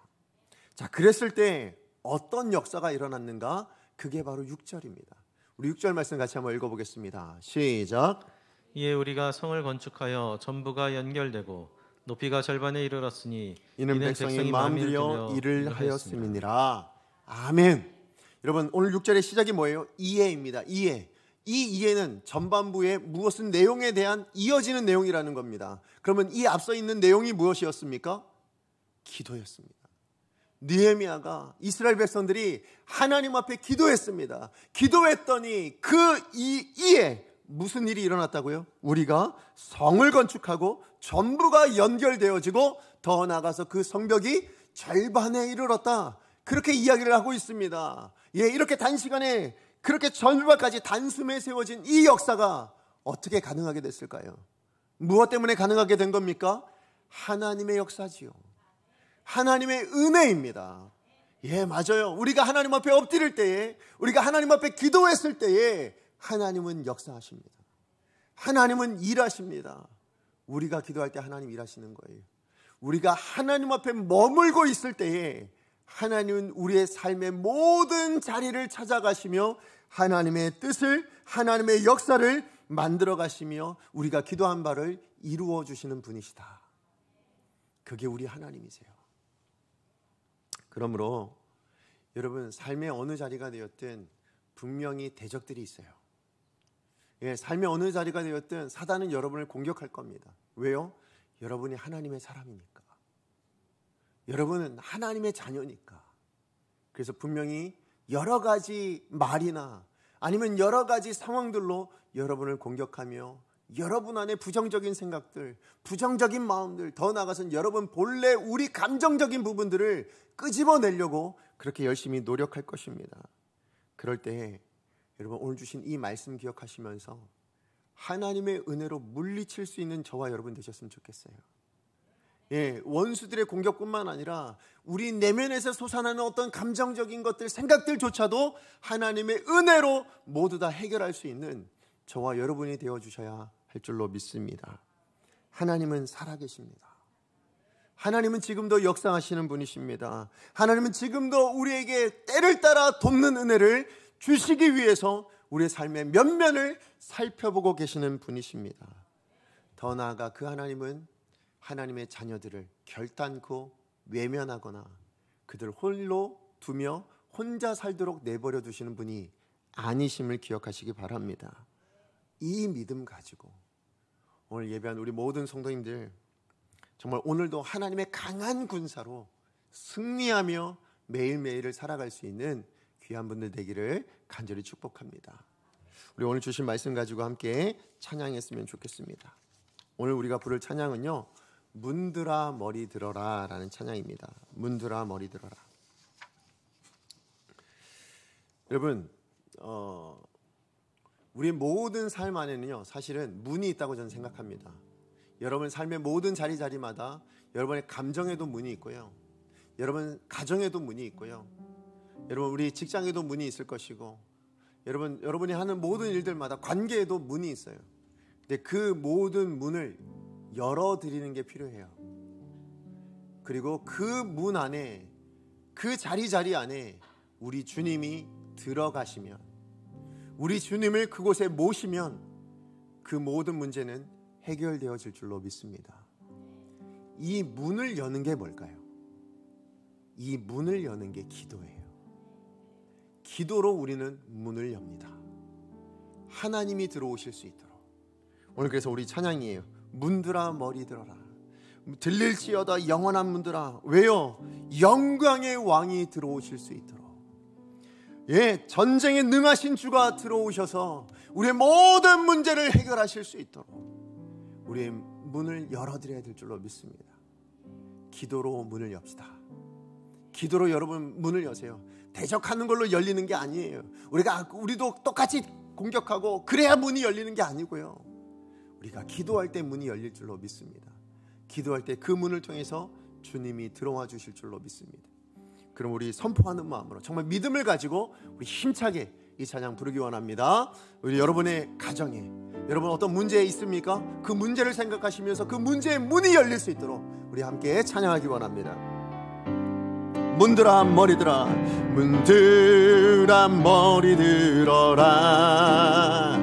자, 그랬을 때 어떤 역사가 일어났는가? 그게 바로 6절입니다. 우리 6절 말씀 같이 한번 읽어보겠습니다. 시작. 이에 우리가 성을 건축하여 전부가 연결되고 높이가 절반에 이르렀으니 이는 백성이 마음 들여 일을 하였음이니라. 아멘. 여러분, 오늘 6절의 시작이 뭐예요? 이해입니다. 이해. 이 이해는 전반부의 무엇은 내용에 대한 이어지는 내용이라는 겁니다. 그러면 이 앞서 있는 내용이 무엇이었습니까? 기도였습니다. 느헤미야가, 이스라엘 백성들이 하나님 앞에 기도했습니다. 기도했더니 그 이에 무슨 일이 일어났다고요? 우리가 성을 건축하고 전부가 연결되어지고 더 나아가서 그 성벽이 절반에 이르렀다. 그렇게 이야기를 하고 있습니다. 예, 이렇게 단시간에 그렇게 절반까지 단숨에 세워진 이 역사가 어떻게 가능하게 됐을까요? 무엇 때문에 가능하게 된 겁니까? 하나님의 역사지요. 하나님의 은혜입니다. 예, 맞아요. 우리가 하나님 앞에 엎드릴 때에, 우리가 하나님 앞에 기도했을 때에 하나님은 역사하십니다. 하나님은 일하십니다. 우리가 기도할 때 하나님 일하시는 거예요. 우리가 하나님 앞에 머물고 있을 때에 하나님은 우리의 삶의 모든 자리를 찾아가시며 하나님의 뜻을, 하나님의 역사를 만들어 가시며 우리가 기도한 바를 이루어 주시는 분이시다. 그게 우리 하나님이세요. 그러므로 여러분, 삶의 어느 자리가 되었든 분명히 대적들이 있어요. 예, 삶의 어느 자리가 되었든 사단은 여러분을 공격할 겁니다. 왜요? 여러분이 하나님의 사람이니까. 여러분은 하나님의 자녀니까. 그래서 분명히 여러 가지 말이나 아니면 여러 가지 상황들로 여러분을 공격하며 여러분 안에 부정적인 생각들, 부정적인 마음들, 더 나아가서는 여러분 본래 우리 감정적인 부분들을 끄집어내려고 그렇게 열심히 노력할 것입니다. 그럴 때 여러분 오늘 주신 이 말씀 기억하시면서 하나님의 은혜로 물리칠 수 있는 저와 여러분 되셨으면 좋겠어요. 원수들의 공격뿐만 아니라 우리 내면에서 솟아나는 어떤 감정적인 것들, 생각들조차도 하나님의 은혜로 모두 다 해결할 수 있는 저와 여러분이 되어주셔야 할 줄로 믿습니다. 하나님은 살아계십니다. 하나님은 지금도 역사하시는 분이십니다. 하나님은 지금도 우리에게 때를 따라 돕는 은혜를 주시기 위해서 우리의 삶의 면면을 살펴보고 계시는 분이십니다. 더 나아가 그 하나님은 하나님의 자녀들을 결단코 외면하거나 그들 홀로 두며 혼자 살도록 내버려 두시는 분이 아니심을 기억하시기 바랍니다. 이 믿음 가지고 오늘 예배한 우리 모든 성도님들, 정말 오늘도 하나님의 강한 군사로 승리하며 매일매일을 살아갈 수 있는 귀한 분들 되기를 간절히 축복합니다. 우리 오늘 주신 말씀 가지고 함께 찬양했으면 좋겠습니다. 오늘 우리가 부를 찬양은요, 문들아 머리 들어라 라는 찬양입니다. 문들아 머리 들어라. 여러분, 우리의 모든 삶 안에는요, 사실은 문이 있다고 저는 생각합니다. 여러분 삶의 모든 자리마다 여러분의 감정에도 문이 있고요, 여러분 가정에도 문이 있고요, 여러분 우리 직장에도 문이 있을 것이고, 여러분이 하는 모든 일들마다 관계에도 문이 있어요. 근데 그 모든 문을 열어드리는 게 필요해요. 그리고 그 문 안에, 그 자리 안에 우리 주님이 들어가시면, 우리 주님을 그곳에 모시면 그 모든 문제는 해결되어질 줄로 믿습니다. 이 문을 여는 게 뭘까요? 이 문을 여는 게 기도예요. 기도로 우리는 문을 엽니다. 하나님이 들어오실 수 있도록. 오늘 그래서 우리 찬양이에요. 문들아 머리 들어라. 들릴지어다 영원한 문들아. 왜요? 영광의 왕이 들어오실 수 있도록. 전쟁에 능하신 주가 들어오셔서 우리의 모든 문제를 해결하실 수 있도록 우리의 문을 열어드려야 될 줄로 믿습니다. 기도로 문을 엽시다. 기도로 여러분 문을 여세요. 대적하는 걸로 열리는 게 아니에요. 우리도 똑같이 공격하고 그래야 문이 열리는 게 아니고요, 우리가 기도할 때 문이 열릴 줄로 믿습니다. 기도할 때 그 문을 통해서 주님이 들어와 주실 줄로 믿습니다. 그럼 우리 선포하는 마음으로 정말 믿음을 가지고 우리 힘차게 이 찬양 부르기 원합니다. 우리 여러분의 가정에 여러분 어떤 문제 있습니까? 그 문제를 생각하시면서 그 문제의 문이 열릴 수 있도록 우리 함께 찬양하기 원합니다. 문들아 머리들아, 문들아 머리 들어라.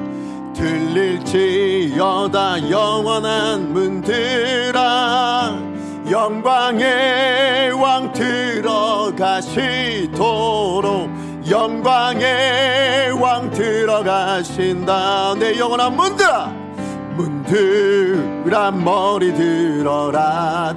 들릴지어다 영원한 문들아. 영광의 왕 들어가시도록. 영광의 왕 들어가신다. 내 영원한 문들아, 문들아 머리 들어라.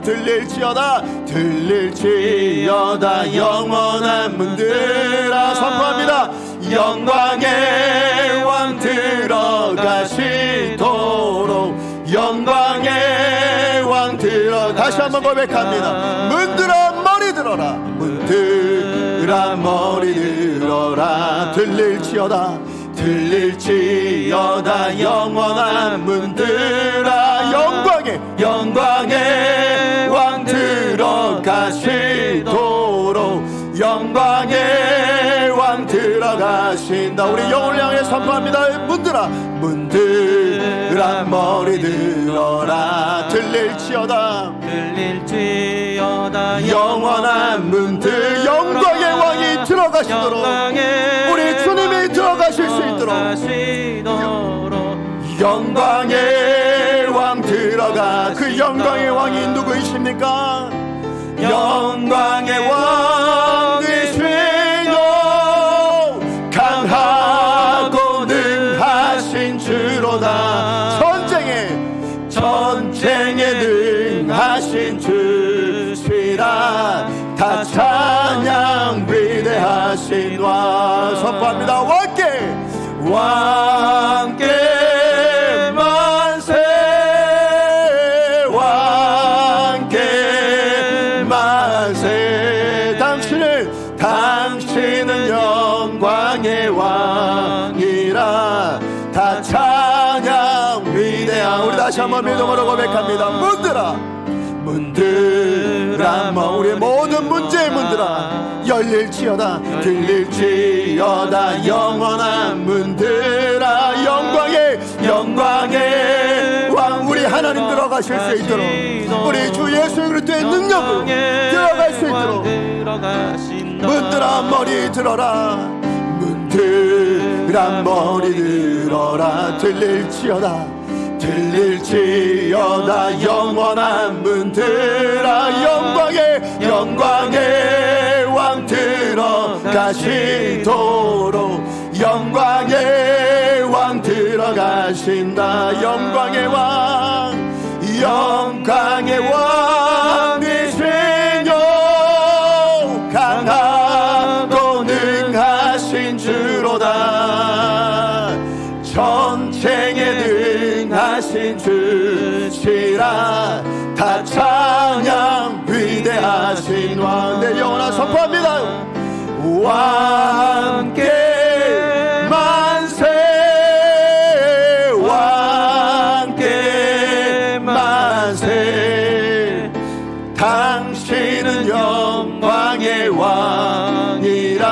들릴지어다 영원한 문들아. 선포합니다. 영광의 왕 들어가시도록. 영광의 왕 들어. 다시 한번 고백합니다. 문들아 머리 들어라. 문들아 머리 들어라. 들릴지어다 영원한 문들아. 영광의 왕 들어가시도록. 영광의 왕 들어가신다. 우리 영을 향해 선포합니다. 문들아 머리 들어라. 들릴지어다 영원한 문들. 영광의 왕이 들어가시도록. 우리 주님이 들어가실 수 있도록. 영광의 왕 들어가. 그 영광의 왕이 누구이십니까? 영광의 왕이시요 강하고 능하신 주로다. 전쟁에 능하신 주시라. 다 찬양 위대하신 왕. 선포합니다. 왕께 만세. 다 찬양 위대한. 우리 다시 한번 믿음으로 고백합니다. 문들아 우리의 모든 문제의 문들아 열릴지어다 들릴지어다 영원한 문들아 영광의 왕 우리 하나님 들어가실 수 있도록 우리 주 예수 그리스도의 능력으로 들어갈 수 있도록 문들아 머리 들어라 문들아 머리 들어라 들릴지어다 영원한 문들아 영광의 왕 들어가시도록 영광의 왕 들어가신다. 영광의 왕이시뇨 강하고 능하신 주로다 전쟁에 능하신 주시라 다 찬양 위대하신 왕 내 영원한 선포합니다. 왕께 만세 왕께 만세 당신은 영광의 왕이라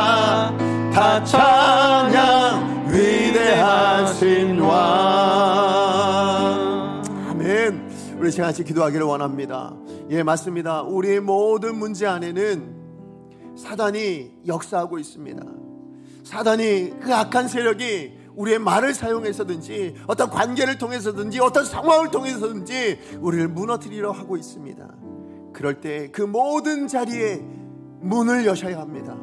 다 찬양 위대하신 왕. 아멘. 우리 같이 기도하기를 원합니다. 예, 맞습니다. 우리의 모든 문제 안에는 사단이 역사하고 있습니다. 사단이 그 악한 세력이 우리의 말을 사용해서든지 어떤 관계를 통해서든지 어떤 상황을 통해서든지 우리를 무너뜨리려 하고 있습니다. 그럴 때 그 모든 자리에 문을 여셔야 합니다.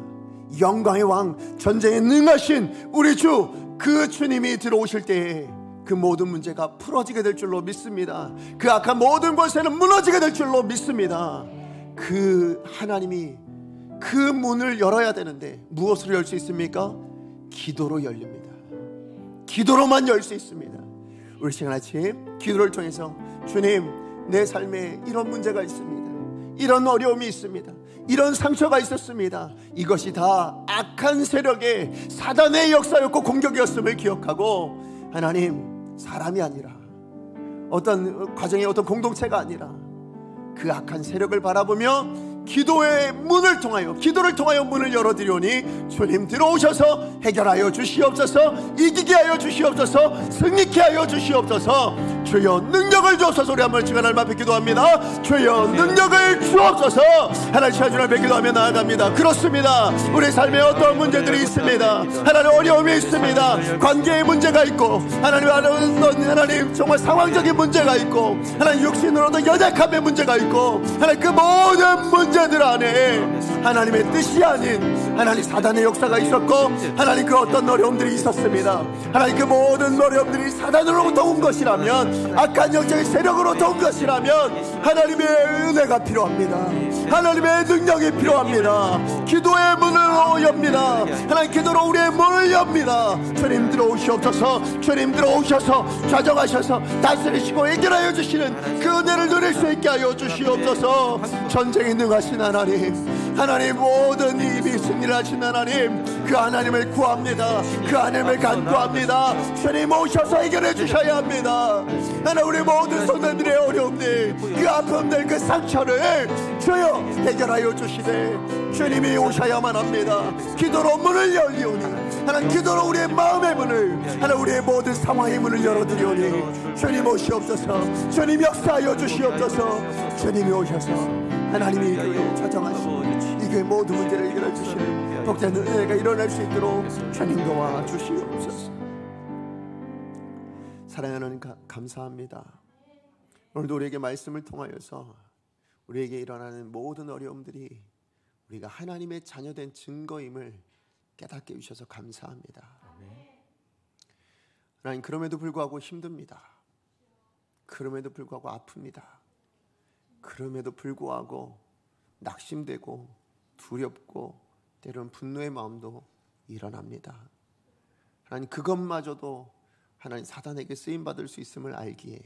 영광의 왕 전쟁에 능하신 우리 주 그 주님이 들어오실 때에 그 모든 문제가 풀어지게 될 줄로 믿습니다. 그 악한 모든 권세는 무너지게 될 줄로 믿습니다. 그 하나님이 그 문을 열어야 되는데 무엇으로 열 수 있습니까? 기도로 열립니다. 기도로만 열 수 있습니다. 우리 시간 아침 기도를 통해서 주님 내 삶에 이런 문제가 있습니다. 이런 어려움이 있습니다. 이런 상처가 있었습니다. 이것이 다 악한 세력의 사단의 역사였고 공격이었음을 기억하고 하나님 사람이 아니라 어떤 과정의 어떤 공동체가 아니라 그 악한 세력을 바라보며 기도의 문을 통하여 기도를 통하여 문을 열어드리오니 주님 들어오셔서 해결하여 주시옵소서 이기게 하여 주시옵소서 승리케 하여 주시옵소서 주여 능력을 주옵소서. 우리 한번 시간 얼마 뵙기도 합니다. 주여 능력을 주옵소서. 하나님 시간 주날 뵙기도 하며 나아갑니다. 그렇습니다. 우리 삶에 어떤 문제들이 있습니다. 하나님 어려움이 있습니다. 관계의 문제가 있고 하나님 정말 상황적인 문제가 있고 하나님 육신으로도 연약함의 문제가 있고 하나님 그 모든 문제들 안에 하나님의 뜻이 아닌 하나님 사단의 역사가 있었고 하나님 그 어떤 어려움들이 있었습니다. 하나님 그 모든 어려움들이 사단으로부터 온 것이라면 악한 영적인 세력으로부터 온 것이라면 하나님의 은혜가 필요합니다. 하나님의 능력이 필요합니다. 기도의 문을 엽니다. 하나님 기도로 우리의 문을 엽니다. 주님 들어오시옵소서. 주님 들어오셔서 좌정하셔서 다스리시고 해결하여 주시는 그 은혜를 누릴 수 있게 하여 주시옵소서. 전쟁에 능하신 하나님 모든 이미 승리를 하신 하나님 그 하나님을 구합니다. 그 하나님을 간구합니다. 주님 오셔서 해결해 주셔야 합니다. 하나님 우리 모든 성도들의 어려움들 그 아픔들 그 상처를 주여 해결하여 주시되 주님이 오셔야만 합니다. 기도로 문을 열리오니 하나님 기도로 우리의 마음의 문을 하나님 우리의 모든 상황의 문을 열어드리오니 주님 오시옵소서. 주님 역사하여 주시옵소서. 주님이 오셔서 하나님이 이 교회에 자정하시고 이 교회 모든 문제를 해결해 주시는 복된 은혜가 일어날 수 있도록 주님 도와 주시옵소서. 사랑하는 하나님 감사합니다. 오늘도 우리에게 말씀을 통하여서 우리에게 일어나는 모든 어려움들이 우리가 하나님의 자녀된 증거임을 깨닫게 해주셔서 감사합니다. 하나님 그럼에도 불구하고 힘듭니다. 그럼에도 불구하고 아픕니다. 그럼에도 불구하고 낙심되고 두렵고 때로는 분노의 마음도 일어납니다. 하나님 그것마저도 하나님 사단에게 쓰임받을 수 있음을 알기에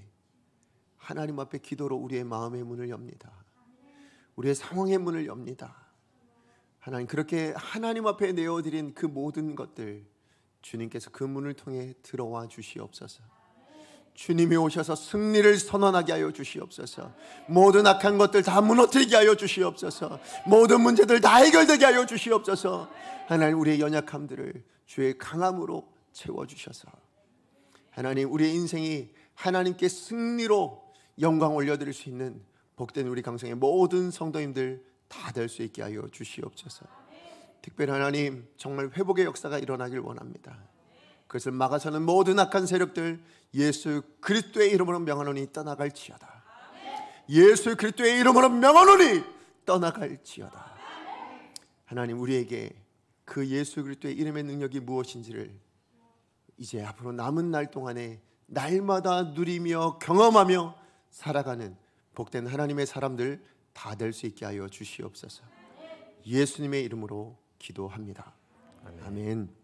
하나님 앞에 기도로 우리의 마음의 문을 엽니다. 우리의 상황의 문을 엽니다. 하나님 그렇게 하나님 앞에 내어드린 그 모든 것들 주님께서 그 문을 통해 들어와 주시옵소서. 주님이 오셔서 승리를 선언하게 하여 주시옵소서. 모든 악한 것들 다 무너뜨리게 하여 주시옵소서. 모든 문제들 다 해결되게 하여 주시옵소서. 하나님, 우리의 연약함들을 주의 강함으로 채워주셔서 하나님, 우리의 인생이 하나님께 승리로 영광 올려드릴 수 있는 복된 우리 강성의 모든 성도님들 다 될 수 있게 하여 주시옵소서. 특별히 하나님, 정말 회복의 역사가 일어나길 원합니다. 그것을 막아서는 모든 악한 세력들 예수 그리스도의 이름으로 명하노니 떠나갈지어다. 예수 그리스도의 이름으로 명하노니 떠나갈지어다. 하나님, 우리에게 그 예수 그리스도의 이름의 능력이 무엇인지를 이제 앞으로 남은 날 동안에 날마다 누리며 경험하며 살아가는 복된 하나님의 사람들 다 될 수 있게 하여 주시옵소서. 예수님의 이름으로 기도합니다. 아멘.